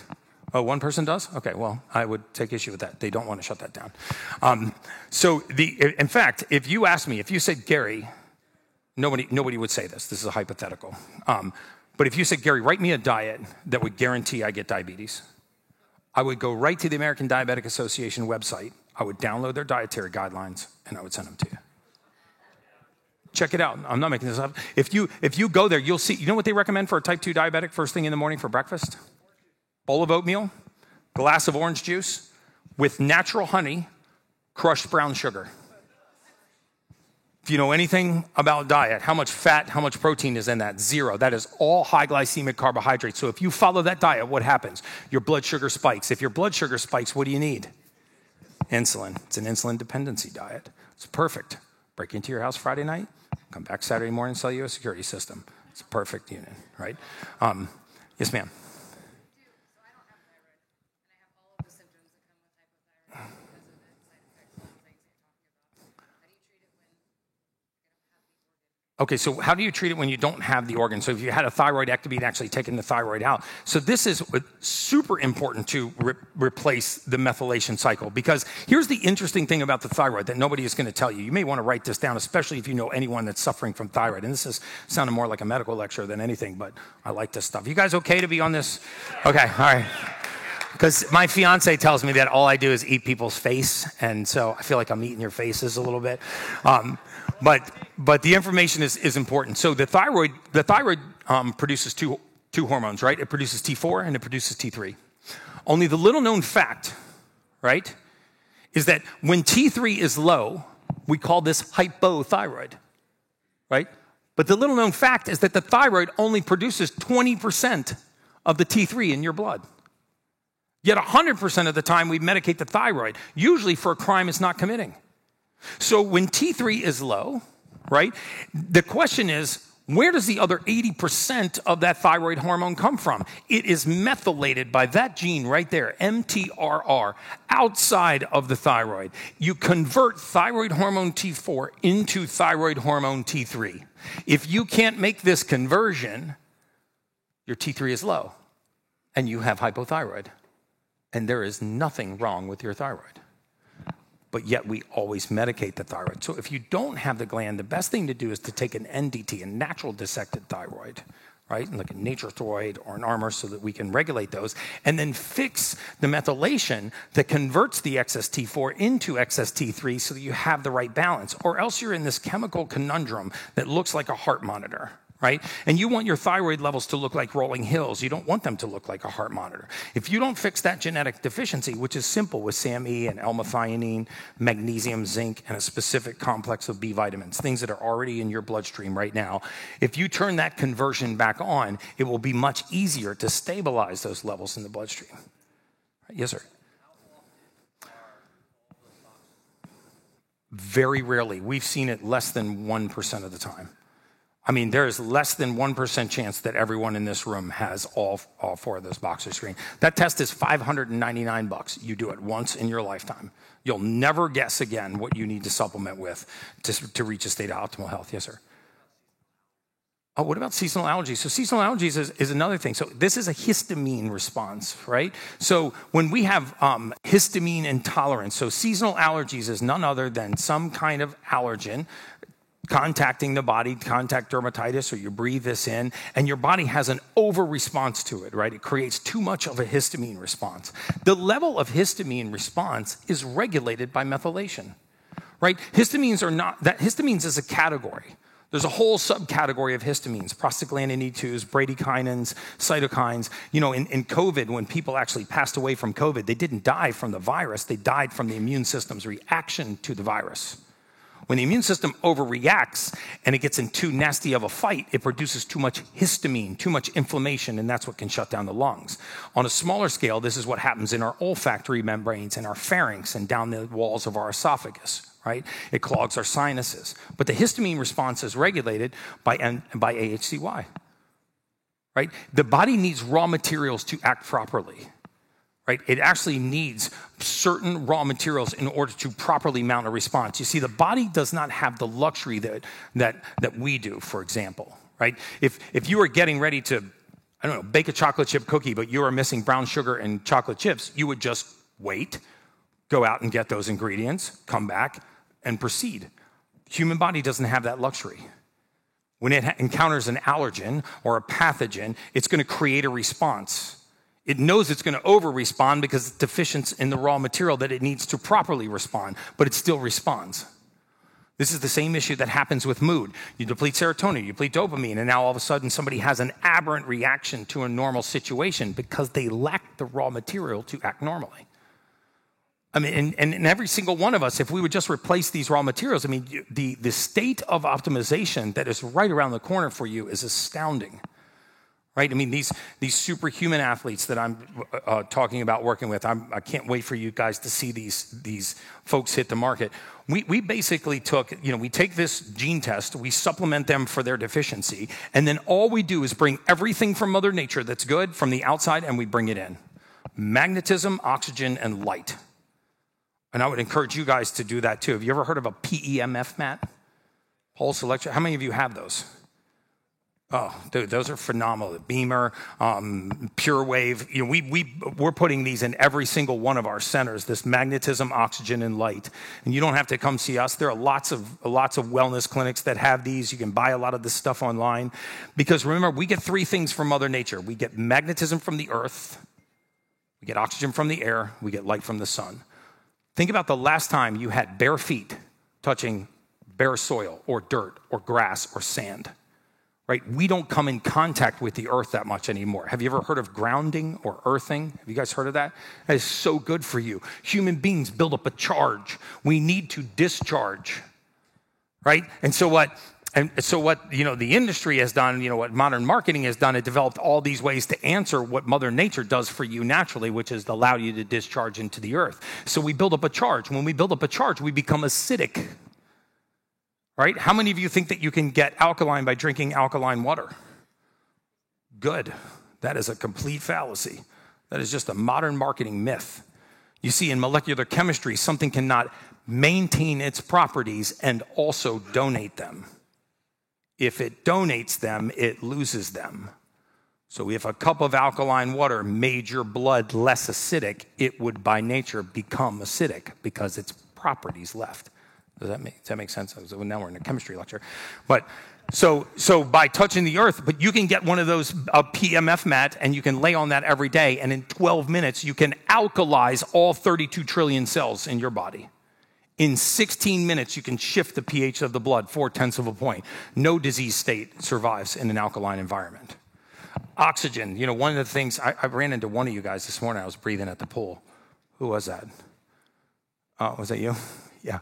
Oh, one person does? Okay, well, I would take issue with that. They don't want to shut that down. In fact, if you asked me, if you said, Gary, nobody would say this. This is a hypothetical. But if you said, Gary, write me a diet that would guarantee I get diabetes, I would go right to the American Diabetic Association website. I would download their dietary guidelines, and I would send them to you. Check it out. I'm not making this up. If you go there, you'll see. You know what they recommend for a type 2 diabetic first thing in the morning for breakfast? Bowl of oatmeal, glass of orange juice with natural honey, crushed brown sugar. If you know anything about diet, how much fat, how much protein is in that? 0. That is all high glycemic carbohydrates. So if you follow that diet, what happens? Your blood sugar spikes. If your blood sugar spikes, what do you need? Insulin. It's an insulin dependency diet. It's perfect. Break into your house Friday night, come back Saturday morning, sell you a security system. It's a perfect unit, right? Yes, ma'am. Okay, so how do you treat it when you don't have the organ? So if you had a thyroidectomy and actually taken the thyroid out. So this is super important to replace the methylation cycle, because here's the interesting thing about the thyroid that nobody is going to tell you. You may want to write this down, especially if you know anyone that's suffering from thyroid. And this is sounding more like a medical lecture than anything, but I like this stuff. You guys okay to be on this? Okay, all right. Because my fiance tells me that all I do is eat people's face, and so I feel like I'm eating your faces a little bit. But the information is important. So the thyroid produces two hormones, right? It produces T4 and it produces T3. Only the little known fact, right, is that when T3 is low, we call this hypothyroid, right? But the little known fact is that the thyroid only produces 20% of the T3 in your blood. Yet 100% of the time we medicate the thyroid, usually for a crime it's not committing. So when T3 is low, right, the question is, where does the other 80% of that thyroid hormone come from? It is methylated by that gene right there, mTRR, outside of the thyroid. You convert thyroid hormone T4 into thyroid hormone T3. If you can't make this conversion, your T3 is low and you have hypothyroid. And there is nothing wrong with your thyroid. But yet we always medicate the thyroid. So if you don't have the gland, the best thing to do is to take an NDT, a natural dissected thyroid, right? Like a Nature-Throid or an Armour so that we can regulate those, and then fix the methylation that converts the excess T4 into excess T3 so that you have the right balance. Or else you're in this chemical conundrum that looks like a heart monitor, right? And you want your thyroid levels to look like rolling hills. You don't want them to look like a heart monitor. If you don't fix that genetic deficiency, which is simple with SAMe and L-methionine, magnesium, zinc, and a specific complex of B vitamins, things that are already in your bloodstream right now, if you turn that conversion back on, it will be much easier to stabilize those levels in the bloodstream. Yes, sir? Very rarely. We've seen it less than 1% of the time. I mean, there is less than 1% chance that everyone in this room has all four of those boxes screened. That test is $599. You do it once in your lifetime. You'll never guess again what you need to supplement with to reach a state of optimal health. Yes, sir. Oh, what about seasonal allergies? So seasonal allergies is another thing. So this is a histamine response, right? So when we have histamine intolerance, so seasonal allergies is none other than some kind of allergen contacting the body, contact dermatitis, or you breathe this in, and your body has an over-response to it, right? It creates too much of a histamine response. The level of histamine response is regulated by methylation, right? Histamines is a category. There's a whole subcategory of histamines, prostaglandin E2s, bradykinins, cytokines. You know, in COVID, when people actually passed away from COVID, they didn't die from the virus, they died from the immune system's reaction to the virus. When the immune system overreacts and it gets in too nasty of a fight, it produces too much histamine, too much inflammation, and that's what can shut down the lungs. On a smaller scale, this is what happens in our olfactory membranes and our pharynx and down the walls of our esophagus, right? It clogs our sinuses. But the histamine response is regulated by AHCY, right? The body needs raw materials to act properly. Right? It actually needs certain raw materials in order to properly mount a response. You see, the body does not have the luxury that we do, for example, right? If you were getting ready to, I don't know, bake a chocolate chip cookie, but you are missing brown sugar and chocolate chips, you would just wait, go out and get those ingredients, come back, and proceed. The human body doesn't have that luxury. When it encounters an allergen or a pathogen, it's going to create a response. It knows it's going to over-respond because it's deficient in the raw material that it needs to properly respond, but it still responds. This is the same issue that happens with mood. You deplete serotonin, you deplete dopamine, and now all of a sudden somebody has an aberrant reaction to a normal situation because they lack the raw material to act normally. I mean, and every single one of us, if we would just replace these raw materials, I mean, the state of optimization that is right around the corner for you is astounding. Right? I mean, these superhuman athletes that I'm talking about working with, I can't wait for you guys to see these folks hit the market. We basically we take this gene test, we supplement them for their deficiency, and then all we do is bring everything from Mother Nature that's good from the outside and we bring it in. Magnetism, oxygen, and light. And I would encourage you guys to do that too. Have you ever heard of a PEMF mat? Pulse electro. How many of you have those? Oh, dude, those are phenomenal. Beamer, Pure Wave. You know, we're putting these in every single one of our centers. This magnetism, oxygen, and light. And you don't have to come see us. There are lots of wellness clinics that have these. You can buy a lot of this stuff online. Because remember, we get three things from Mother Nature. We get magnetism from the earth. We get oxygen from the air. We get light from the sun. Think about the last time you had bare feet touching bare soil or dirt or grass or sand, right? We don't come in contact with the earth that much anymore. Have you ever heard of grounding or earthing? Have you guys heard of that? That is so good for you. Human beings build up a charge. We need to discharge, right? And so what the industry has done, what modern marketing has done, it developed all these ways to answer what Mother Nature does for you naturally, which is to allow you to discharge into the earth. So we build up a charge. When we build up a charge, we become acidic, right? How many of you think that you can get alkaline by drinking alkaline water? Good. That is a complete fallacy. That is just a modern marketing myth. You see, in molecular chemistry, something cannot maintain its properties and also donate them. If it donates them, it loses them. So if a cup of alkaline water made your blood less acidic, it would by nature become acidic because its properties left. Does that make sense? So now we're in a chemistry lecture. But so by touching the earth, but you can get one of those, a PMF mat, and you can lay on that every day, and in 12 minutes, you can alkalize all 32 trillion cells in your body. In 16 minutes, you can shift the pH of the blood 0.4 of a point. No disease state survives in an alkaline environment. Oxygen, one of the things, I ran into one of you guys this morning. I was breathing at the pool. Who was that? Was that you? Yeah.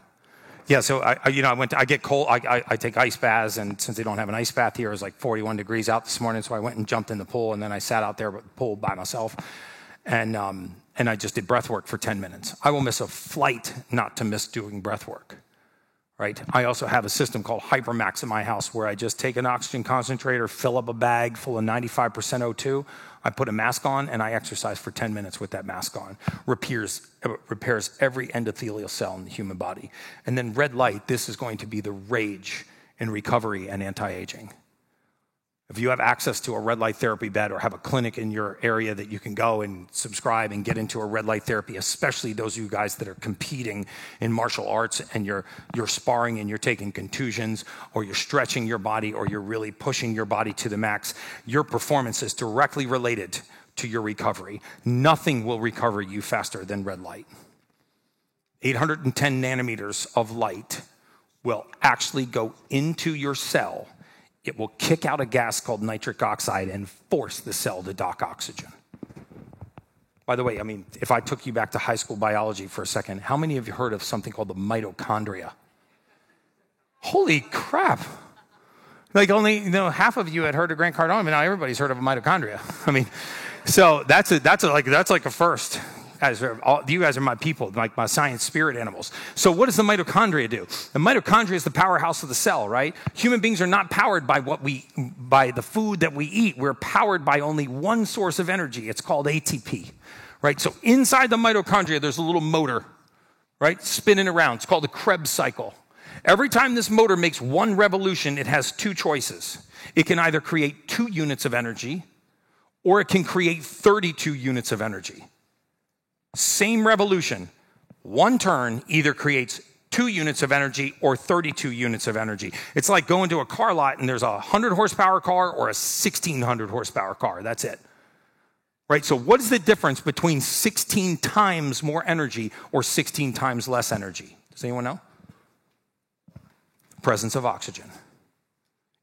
Yeah, so I get cold. I take ice baths, and since they don't have an ice bath here, it was like 41 degrees out this morning, so I went and jumped in the pool, and then I sat out there at the pool by myself, and I just did breath work for 10 minutes. I will miss a flight not to miss doing breath work, right? I also have a system called Hypermax in my house where I just take an oxygen concentrator, fill up a bag full of 95% O2, I put a mask on, and I exercise for 10 minutes with that mask on. Repairs every endothelial cell in the human body. And then red light, this is going to be the rage in recovery and anti-aging. If you have access to a red light therapy bed or have a clinic in your area that you can go and subscribe and get into a red light therapy, especially those of you guys that are competing in martial arts and you're sparring and you're taking contusions or you're stretching your body or you're really pushing your body to the max, your performance is directly related to your recovery. Nothing will recover you faster than red light. 810 nanometers of light will actually go into your cell. It will kick out a gas called nitric oxide and force the cell to dock oxygen. By the way, if I took you back to high school biology for a second, how many of you heard of something called the mitochondria? Holy crap. Like only half of you had heard of Grant Cardone, but now everybody's heard of a mitochondria. So that's like a first. You guys are my people, like my science spirit animals. So what does the mitochondria do? The mitochondria is the powerhouse of the cell, right? Human beings are not powered by by the food that we eat. We're powered by only one source of energy. It's called ATP, right? So inside the mitochondria, there's a little motor, right? Spinning around. It's called the Krebs cycle. Every time this motor makes one revolution, it has two choices. It can either create 2 units of energy, or it can create 32 units of energy. Same revolution, one turn either creates 2 units of energy or 32 units of energy. It's like going to a car lot and there's a 100 horsepower car or a 1600 horsepower car. That's it. Right? So what is the difference between 16 times more energy or 16 times less energy? Does anyone know? Presence of oxygen.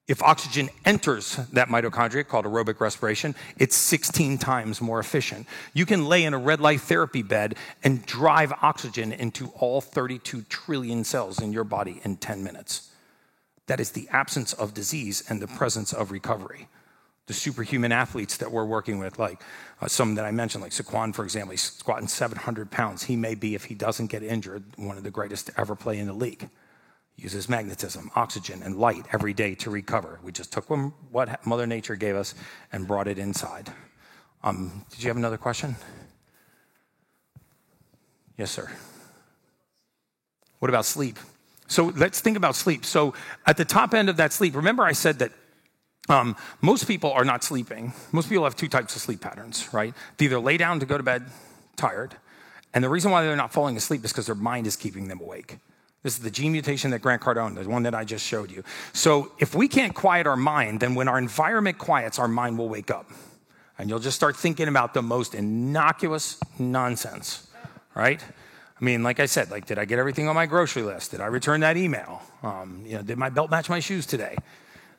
If oxygen enters that mitochondria, called aerobic respiration, it's 16 times more efficient. You can lay in a red light therapy bed and drive oxygen into all 32 trillion cells in your body in 10 minutes. That is the absence of disease and the presence of recovery. The superhuman athletes that we're working with, like some that I mentioned, like Saquon, for example, he's squatting 700 pounds. He may be, if he doesn't get injured, one of the greatest to ever play in the league. Uses magnetism, oxygen, and light every day to recover. We just took what Mother Nature gave us and brought it inside. Did you have another question? Yes, sir. What about sleep? So let's think about sleep. So at the top end of that sleep, remember I said that most people are not sleeping. Most people have 2 types of sleep patterns, right? They either lay down to go to bed tired, and the reason why they're not falling asleep is because their mind is keeping them awake. This is the gene mutation that Grant Cardone, the one that I just showed you. So if we can't quiet our mind, then when our environment quiets, our mind will wake up. And you'll just start thinking about the most innocuous nonsense, right? I mean, like I said, like, did I get everything on my grocery list? Did I return that email? Did my belt match my shoes today?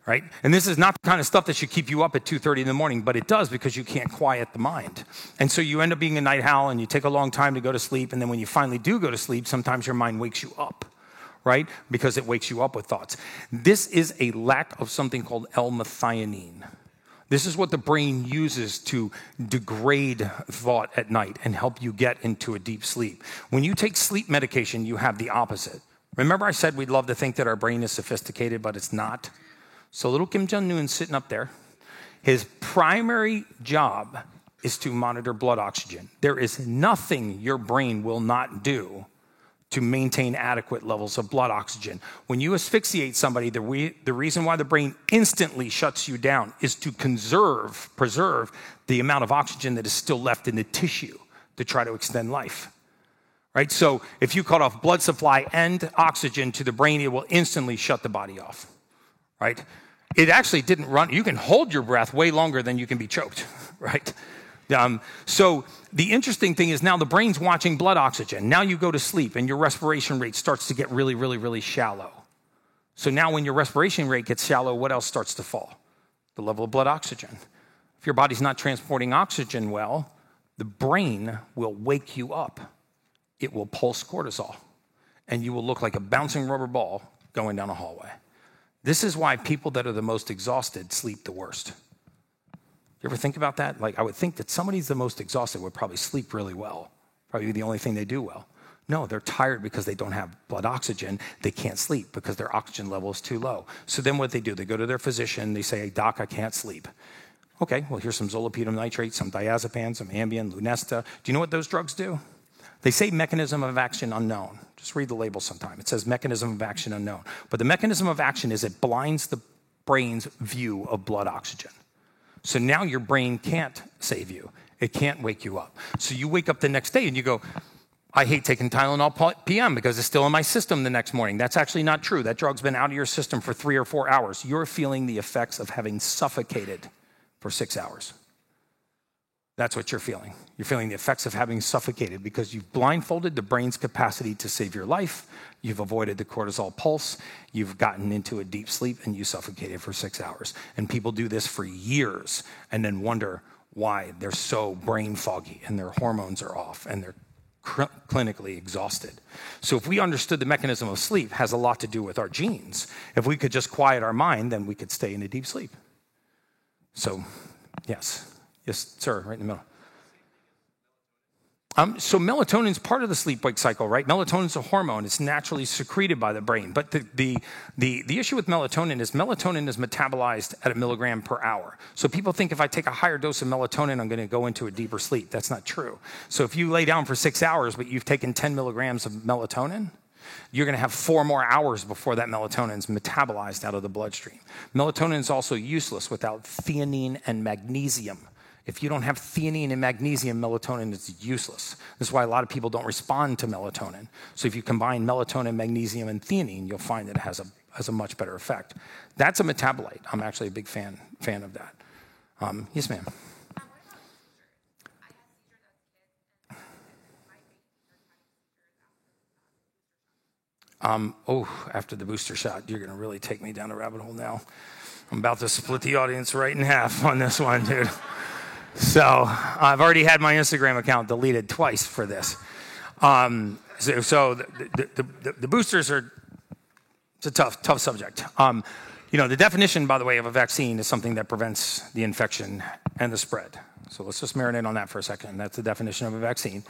Right? And this is not the kind of stuff that should keep you up at 2:30 in the morning, but it does because you can't quiet the mind. And so you end up being a night owl and you take a long time to go to sleep. And then when you finally do go to sleep, sometimes your mind wakes you up, right? Because it wakes you up with thoughts. This is a lack of something called L-methionine. This is what the brain uses to degrade thought at night and help you get into a deep sleep. When you take sleep medication, you have the opposite. Remember I said we'd love to think that our brain is sophisticated, but it's not? So little Kim Jong-un's sitting up there. His primary job is to monitor blood oxygen. There is nothing your brain will not do to maintain adequate levels of blood oxygen. When you asphyxiate somebody, the reason why the brain instantly shuts you down is to preserve the amount of oxygen that is still left in the tissue to try to extend life. Right? So if you cut off blood supply and oxygen to the brain, it will instantly shut the body off. Right? It actually didn't run. You can hold your breath way longer than you can be choked. Right? So the interesting thing is now the brain's watching blood oxygen. Now you go to sleep and your respiration rate starts to get really, really, really shallow. So now when your respiration rate gets shallow, what else starts to fall? The level of blood oxygen. If your body's not transporting oxygen well, the brain will wake you up. It will pulse cortisol. And you will look like a bouncing rubber ball going down a hallway. This is why people that are the most exhausted sleep the worst. You ever think about that? Like, I would think that somebody's the most exhausted would probably sleep really well. Probably the only thing they do well. No, they're tired because they don't have blood oxygen. They can't sleep because their oxygen level is too low. So then what they do, they go to their physician. They say, hey, doc, I can't sleep. Okay, well, here's some zolpidem nitrate, some diazepam, some Ambien, Lunesta. Do you know what those drugs do? They say mechanism of action unknown. Just read the label sometime. It says mechanism of action unknown. But the mechanism of action is it blinds the brain's view of blood oxygen. So now your brain can't save you. It can't wake you up. So you wake up the next day and you go, I hate taking Tylenol PM because it's still in my system the next morning. That's actually not true. That drug's been out of your system for 3 or 4 hours. You're feeling the effects of having suffocated for 6 hours. That's what you're feeling. You're feeling the effects of having suffocated because you've blindfolded the brain's capacity to save your life. You've avoided the cortisol pulse. You've gotten into a deep sleep and you suffocated for 6 hours. And people do this for years and then wonder why they're so brain foggy and their hormones are off and they're clinically exhausted. So if we understood the mechanism of sleep has a lot to do with our genes. If we could just quiet our mind, then we could stay in a deep sleep. So, yes. Yes, sir, right in the middle. So melatonin is part of the sleep-wake cycle, right? Melatonin is a hormone. It's naturally secreted by the brain. But the issue with melatonin is metabolized at 1 milligram per hour. So people think if I take a higher dose of melatonin, I'm going to go into a deeper sleep. That's not true. So if you lay down for 6 hours, but you've taken 10 milligrams of melatonin, you're going to have 4 more hours before that melatonin is metabolized out of the bloodstream. Melatonin is also useless without theanine and magnesium. If you don't have theanine and magnesium, melatonin is useless. This is why a lot of people don't respond to melatonin. So if you combine melatonin, magnesium, and theanine, you'll find that it has a much better effect. That's a metabolite. I'm actually a big fan of that. Yes, ma'am. After the booster shot, you're going to really take me down a rabbit hole now. I'm about to split the audience right in half on this one, dude. So I've already had my Instagram account deleted twice for this. So the boosters it's a tough subject. The definition, by the way, of a vaccine is something that prevents the infection and the spread. So let's just marinate on that for a second. That's the definition of a vaccine.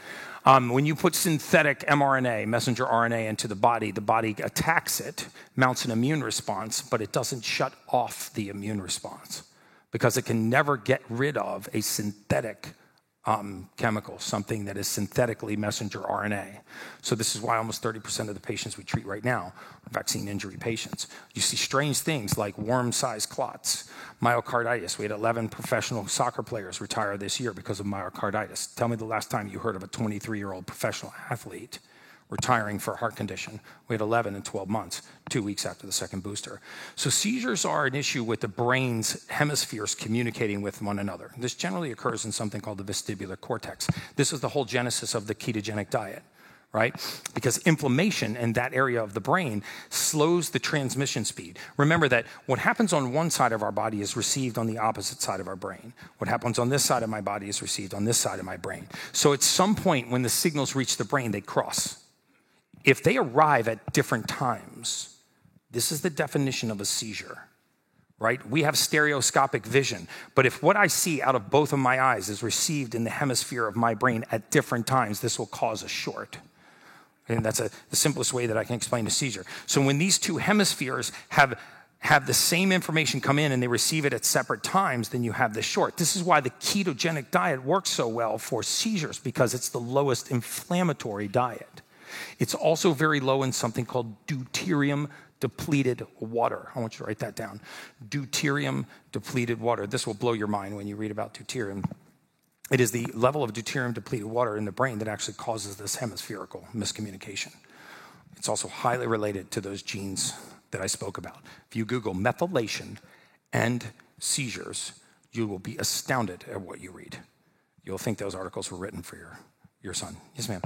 When you put synthetic mRNA, messenger RNA, into the body attacks it, mounts an immune response, but it doesn't shut off the immune response because it can never get rid of a synthetic chemical, something that is synthetically messenger RNA. So this is why almost 30% of the patients we treat right now are vaccine injury patients. You see strange things like worm-sized clots, myocarditis. We had 11 professional soccer players retire this year because of myocarditis. Tell me the last time you heard of a 23-year-old professional athlete retiring for a heart condition. We had 11 in 12 months, 2 weeks after the second booster. So seizures are an issue with the brain's hemispheres communicating with one another. This generally occurs in something called the vestibular cortex. This is the whole genesis of the ketogenic diet, right? Because inflammation in that area of the brain slows the transmission speed. Remember that what happens on one side of our body is received on the opposite side of our brain. What happens on this side of my body is received on this side of my brain. So at some point when the signals reach the brain, they cross. If they arrive at different times, this is the definition of a seizure, right? We have stereoscopic vision, but if what I see out of both of my eyes is received in the hemisphere of my brain at different times, this will cause a short. And that's the simplest way that I can explain a seizure. So when these two hemispheres have the same information come in and they receive it at separate times, then you have the short. This is why the ketogenic diet works so well for seizures, because it's the lowest inflammatory diet. It's also very low in something called deuterium-depleted water. I want you to write that down. Deuterium-depleted water. This will blow your mind when you read about deuterium. It is the level of deuterium-depleted water in the brain that actually causes this hemispherical miscommunication. It's also highly related to those genes that I spoke about. If you Google methylation and seizures, you will be astounded at what you read. You'll think those articles were written for your son. Yes, ma'am.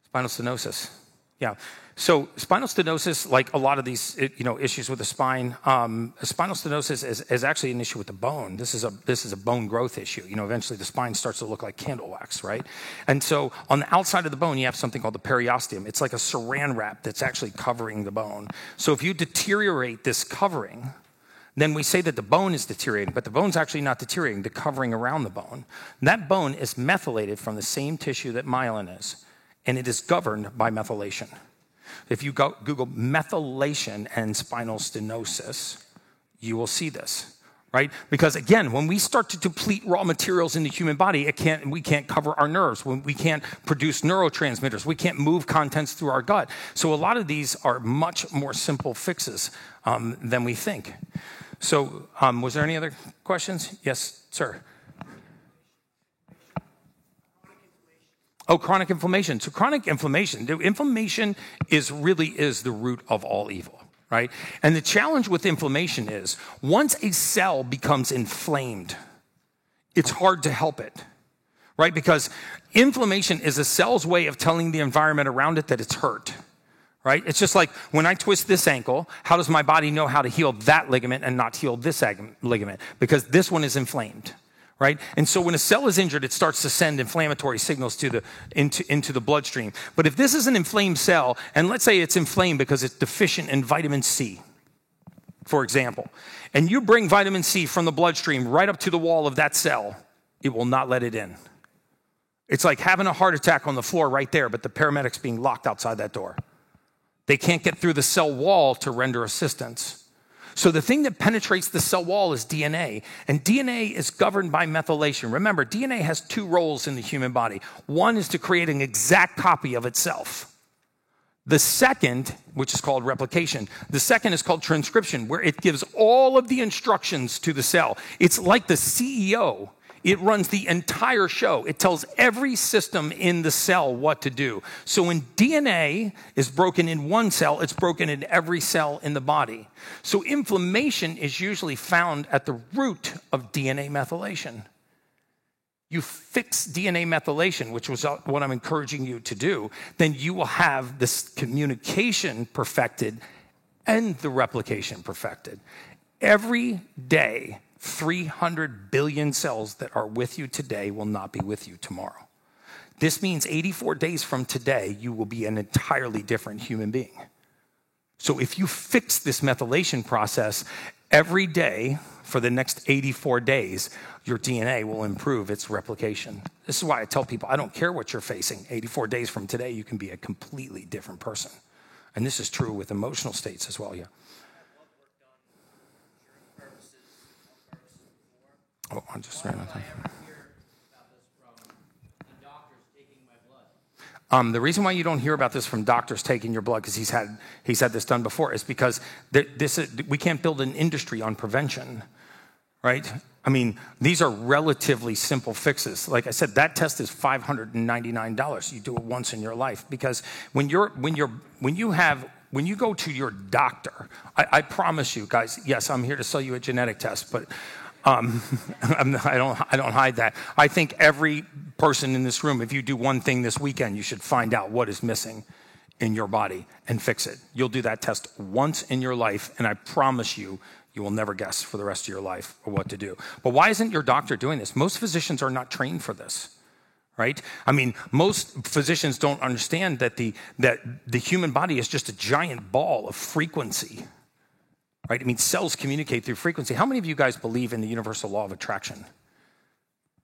Spinal stenosis. Yeah. So spinal stenosis, like a lot of these issues with the spine, spinal stenosis is actually an issue with the bone. This is a bone growth issue. Eventually the spine starts to look like candle wax, right? And so on the outside of the bone, you have something called the periosteum. It's like a saran wrap that's actually covering the bone. So if you deteriorate this covering, then we say that the bone is deteriorating, but the bone's actually not deteriorating, the covering around the bone. And that bone is methylated from the same tissue that myelin is, and it is governed by methylation. If you Google methylation and spinal stenosis, you will see this, right? Because again, when we start to deplete raw materials in the human body, we can't cover our nerves. We can't produce neurotransmitters. We can't move contents through our gut. So a lot of these are much more simple fixes than we think. So was there any other questions? Yes, sir. Oh, chronic inflammation. So chronic inflammation, inflammation really is the root of all evil, right? And the challenge with inflammation is once a cell becomes inflamed, it's hard to help it, right? Because inflammation is a cell's way of telling the environment around it that it's hurt, right? It's just like when I twist this ankle, how does my body know how to heal that ligament and not heal this ligament? Because this one is inflamed. Right? And so when a cell is injured, it starts to send inflammatory signals into the bloodstream. But if this is an inflamed cell, and let's say it's inflamed because it's deficient in vitamin C, for example, and you bring vitamin C from the bloodstream right up to the wall of that cell, it will not let it in. It's like having a heart attack on the floor right there, but the paramedics being locked outside that door. They can't get through the cell wall to render assistance. So the thing that penetrates the cell wall is DNA, and DNA is governed by methylation. Remember, DNA has two roles in the human body. One is to create an exact copy of itself. The second, which is called replication, the second is called transcription, where it gives all of the instructions to the cell. It's like the CEO. It runs the entire show. It tells every system in the cell what to do. So when DNA is broken in one cell, it's broken in every cell in the body. So inflammation is usually found at the root of DNA methylation. You fix DNA methylation, which was what I'm encouraging you to do, then you will have this communication perfected and the replication perfected. Every day, 300 billion cells that are with you today will not be with you tomorrow. This means 84 days from today, you will be an entirely different human being. So if you fix this methylation process every day for the next 84 days, your DNA will improve its replication. This is why I tell people, I don't care what you're facing. 84 days from today, you can be a completely different person. And this is true with emotional states as well, yeah. Oh, I'm just trying to think. The reason why you don't hear about this from doctors taking your blood, because he's had this done before, is because we can't build an industry on prevention, right? I mean, these are relatively simple fixes. Like I said, that test is $599. You do it once in your life, because when you go to your doctor, I promise you guys, yes, I'm here to sell you a genetic test, but I don't hide that. I think every person in this room, if you do one thing this weekend, you should find out what is missing in your body and fix it. You'll do that test once in your life, and I promise you, you will never guess for the rest of your life or what to do. But why isn't your doctor doing this? Most physicians are not trained for this, right? I mean, most physicians don't understand that the human body is just a giant ball of frequency, right? I mean, cells communicate through frequency. How many of you guys believe in the universal law of attraction?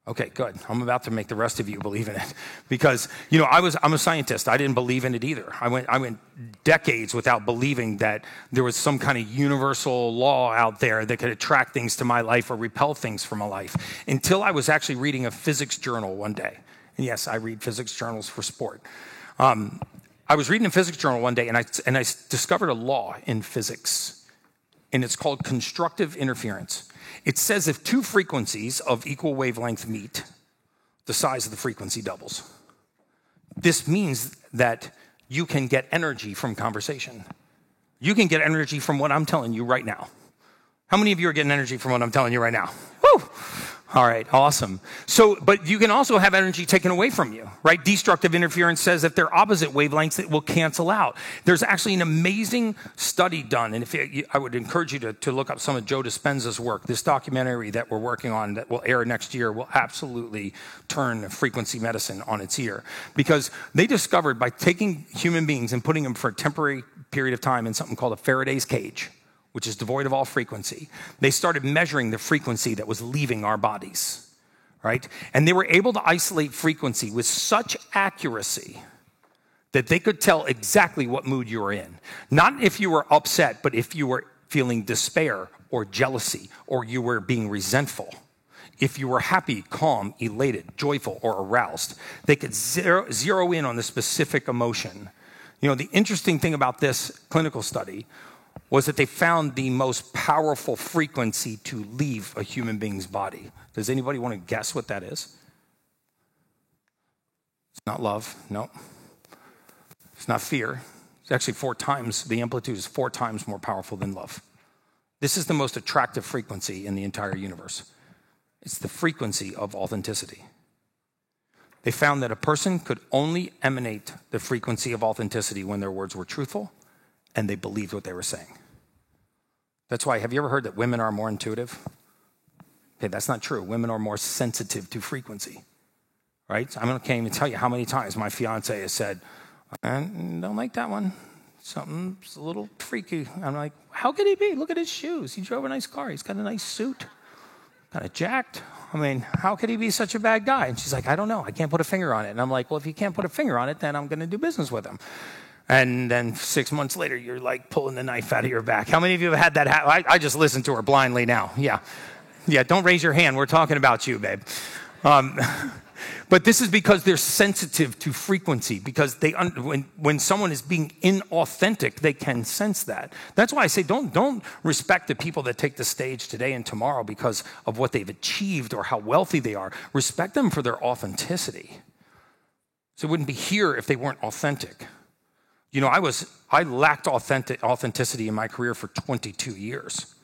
Okay, good. I'm about to make the rest of you believe in it, because I'm a scientist. I didn't believe in it either. I went decades without believing that there was some kind of universal law out there that could attract things to my life or repel things from my life, until I was actually reading a physics journal one day. And yes, I read physics journals for sport. I was reading a physics journal one day, and I discovered a law in physics, and it's called constructive interference. It says if two frequencies of equal wavelength meet, the size of the frequency doubles. This means that you can get energy from conversation. You can get energy from what I'm telling you right now. How many of you are getting energy from what I'm telling you right now? Woo! All right, awesome. So, but you can also have energy taken away from you, right? Destructive interference says if they're opposite wavelengths, it will cancel out. There's actually an amazing study done, and I would encourage you to look up some of Joe Dispenza's work. This documentary that we're working on that will air next year will absolutely turn frequency medicine on its ear, because they discovered by taking human beings and putting them for a temporary period of time in something called a Faraday's cage, which is devoid of all frequency, they started measuring the frequency that was leaving our bodies, right? And they were able to isolate frequency with such accuracy that they could tell exactly what mood you were in. Not if you were upset, but if you were feeling despair or jealousy, or you were being resentful. If you were happy, calm, elated, joyful, or aroused, they could zero in on the specific emotion. The interesting thing about this clinical study was that they found the most powerful frequency to leave a human being's body. Does anybody want to guess what that is? It's not love, no. It's not fear. It's actually the amplitude is 4 times more powerful than love. This is the most attractive frequency in the entire universe. It's the frequency of authenticity. They found that a person could only emanate the frequency of authenticity when their words were truthful and they believed what they were saying. That's why, have you ever heard that women are more intuitive? Okay, that's not true. Women are more sensitive to frequency, right? I can't even tell you how many times my fiance has said, I don't like that one. Something's a little freaky. I'm like, how could he be? Look at his shoes. He drove a nice car. He's got a nice suit. Kind of jacked. How could he be such a bad guy? And she's like, I don't know. I can't put a finger on it. And I'm like, well, if you can't put a finger on it, then I'm going to do business with him. And then 6 months later, you're like pulling the knife out of your back. How many of you have had that happen? I just listened to her blindly now. Yeah, don't raise your hand. We're talking about you, babe. But this is because they're sensitive to frequency, because when someone is being inauthentic, they can sense that. That's why I say don't respect the people that take the stage today and tomorrow because of what they've achieved or how wealthy they are. Respect them for their authenticity. So it wouldn't be here if they weren't authentic. I lacked authenticity in my career for 22 years.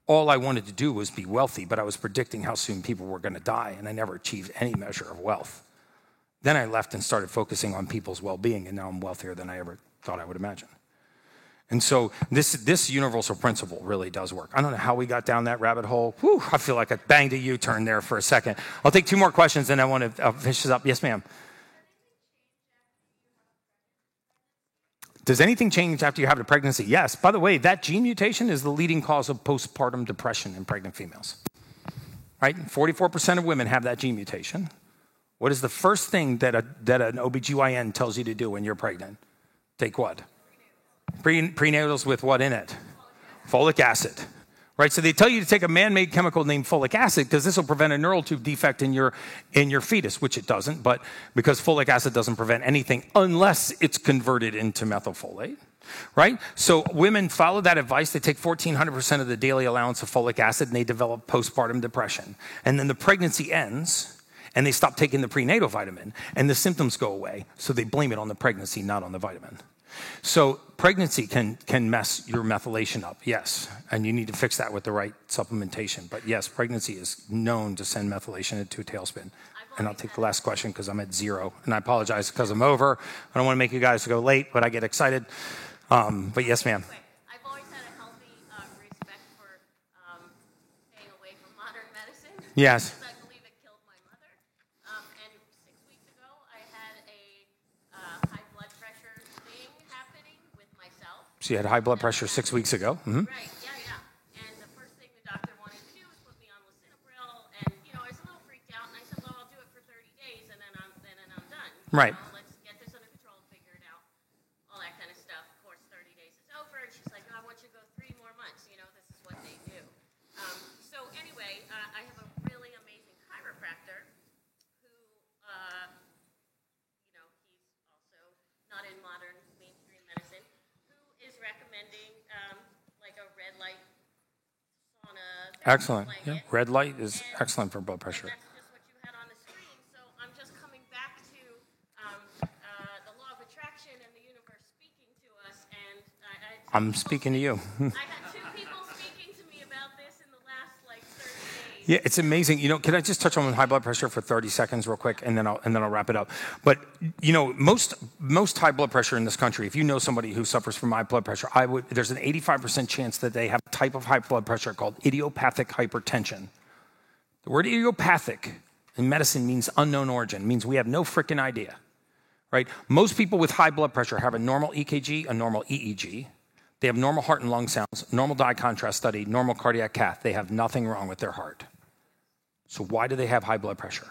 All I wanted to do was be wealthy, but I was predicting how soon people were going to die, and I never achieved any measure of wealth. Then I left and started focusing on people's well-being, and now I'm wealthier than I ever thought I would imagine. And so this universal principle really does work. I don't know how we got down that rabbit hole. Whew, I feel like I banged a U-turn there for a second. I'll take 2 more questions, and I want to finish this up. Yes, ma'am. Does anything change after you have a pregnancy? Yes. By the way, that gene mutation is the leading cause of postpartum depression in pregnant females. Right? 44% of women have that gene mutation. What is the first thing that an OBGYN tells you to do when you're pregnant? Take what? Prenatals with what in it? Folic acid. Right? So they tell you to take a man-made chemical named folic acid because this will prevent a neural tube defect in your fetus, which it doesn't, but because folic acid doesn't prevent anything unless it's converted into methylfolate. right? So women follow that advice. They take 1,400% of the daily allowance of folic acid, and they develop postpartum depression. And then the pregnancy ends, and they stop taking the prenatal vitamin, and the symptoms go away. So they blame it on the pregnancy, not on the vitamin. So pregnancy can mess your methylation up, yes. And you need to fix that with the right supplementation. But yes, pregnancy is known to send methylation into a tailspin. And I'll take the last question because I'm at 0. And I apologize because I'm over. I don't want to make you guys go late, but I get excited. But yes, ma'am. I've always had a healthy respect for staying away from modern medicine. Yes. Because I believe it killed my mother. And 6 weeks ago, I had a high blood pressure thing happening with myself. So you had high blood pressure 6 weeks ago. Mm-hmm. Right, yeah. And the first thing the doctor wanted to do was put me on lisinopril. And, I was a little freaked out. And I said, well, I'll do it for 30 days, and then I'm done. Right. Let's get this under control, figure it out, all that kind of stuff. Of course, 30 days is over. And she's like, no, I want you to go 3 more months. This is what they do. So anyway, I have a really amazing chiropractor who, he's also not in modern mainstream medicine, who is recommending like a red light sauna. Excellent. Like Yeah. Red light is excellent for blood pressure. That's just what you had on the screen. So I'm just coming back to the law of attraction and the universe speaking to us. And I'm speaking to you. I had 2 people speaking to me about this in the last 30 days. Yeah, it's amazing. Can I just touch on high blood pressure for 30 seconds real quick, and then I'll wrap it up. But most high blood pressure in this country, if you know somebody who suffers from high blood pressure, there's an 85% chance that they have a type of high blood pressure called idiopathic hypertension. The word idiopathic in medicine means unknown origin, means we have no freaking idea, right? Most people with high blood pressure have a normal EKG, a normal EEG. They have normal heart and lung sounds, normal dye contrast study, normal cardiac cath. They have nothing wrong with their heart. So why do they have high blood pressure?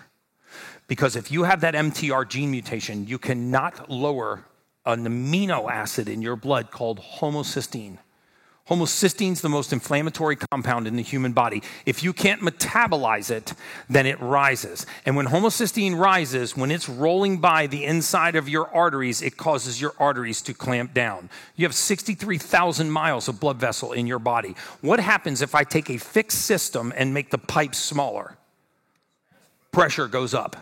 Because if you have that MTR gene mutation, you cannot lower an amino acid in your blood called homocysteine. Homocysteine is the most inflammatory compound in the human body. If you can't metabolize it, then it rises. And when homocysteine rises, when it's rolling by the inside of your arteries, it causes your arteries to clamp down. You have 63,000 miles of blood vessel in your body. What happens if I take a fixed system and make the pipes smaller? Pressure goes up.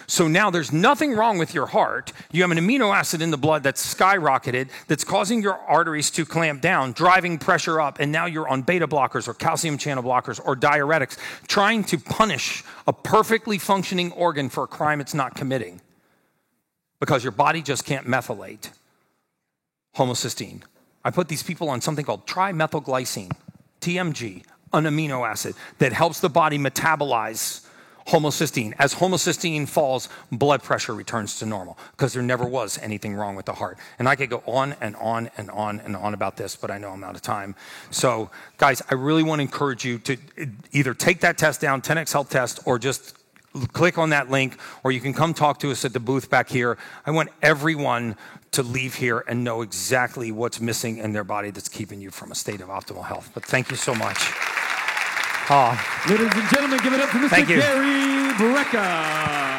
So now there's nothing wrong with your heart. You have an amino acid in the blood that's skyrocketed, that's causing your arteries to clamp down, driving pressure up, and now you're on beta blockers or calcium channel blockers or diuretics, trying to punish a perfectly functioning organ for a crime it's not committing because your body just can't methylate homocysteine. I put these people on something called trimethylglycine, TMG, an amino acid that helps the body metabolize homocysteine. As homocysteine falls, blood pressure returns to normal because there never was anything wrong with the heart. And I could go on and on and on and on about this, but I know I'm out of time. So, guys, I really want to encourage you to either take that test down, 10X Health Test, or just click on that link, or you can come talk to us at the booth back here. I want everyone to leave here and know exactly what's missing in their body that's keeping you from a state of optimal health. But thank you so much. Ladies and gentlemen, give it up for Mr. Gary Brecka.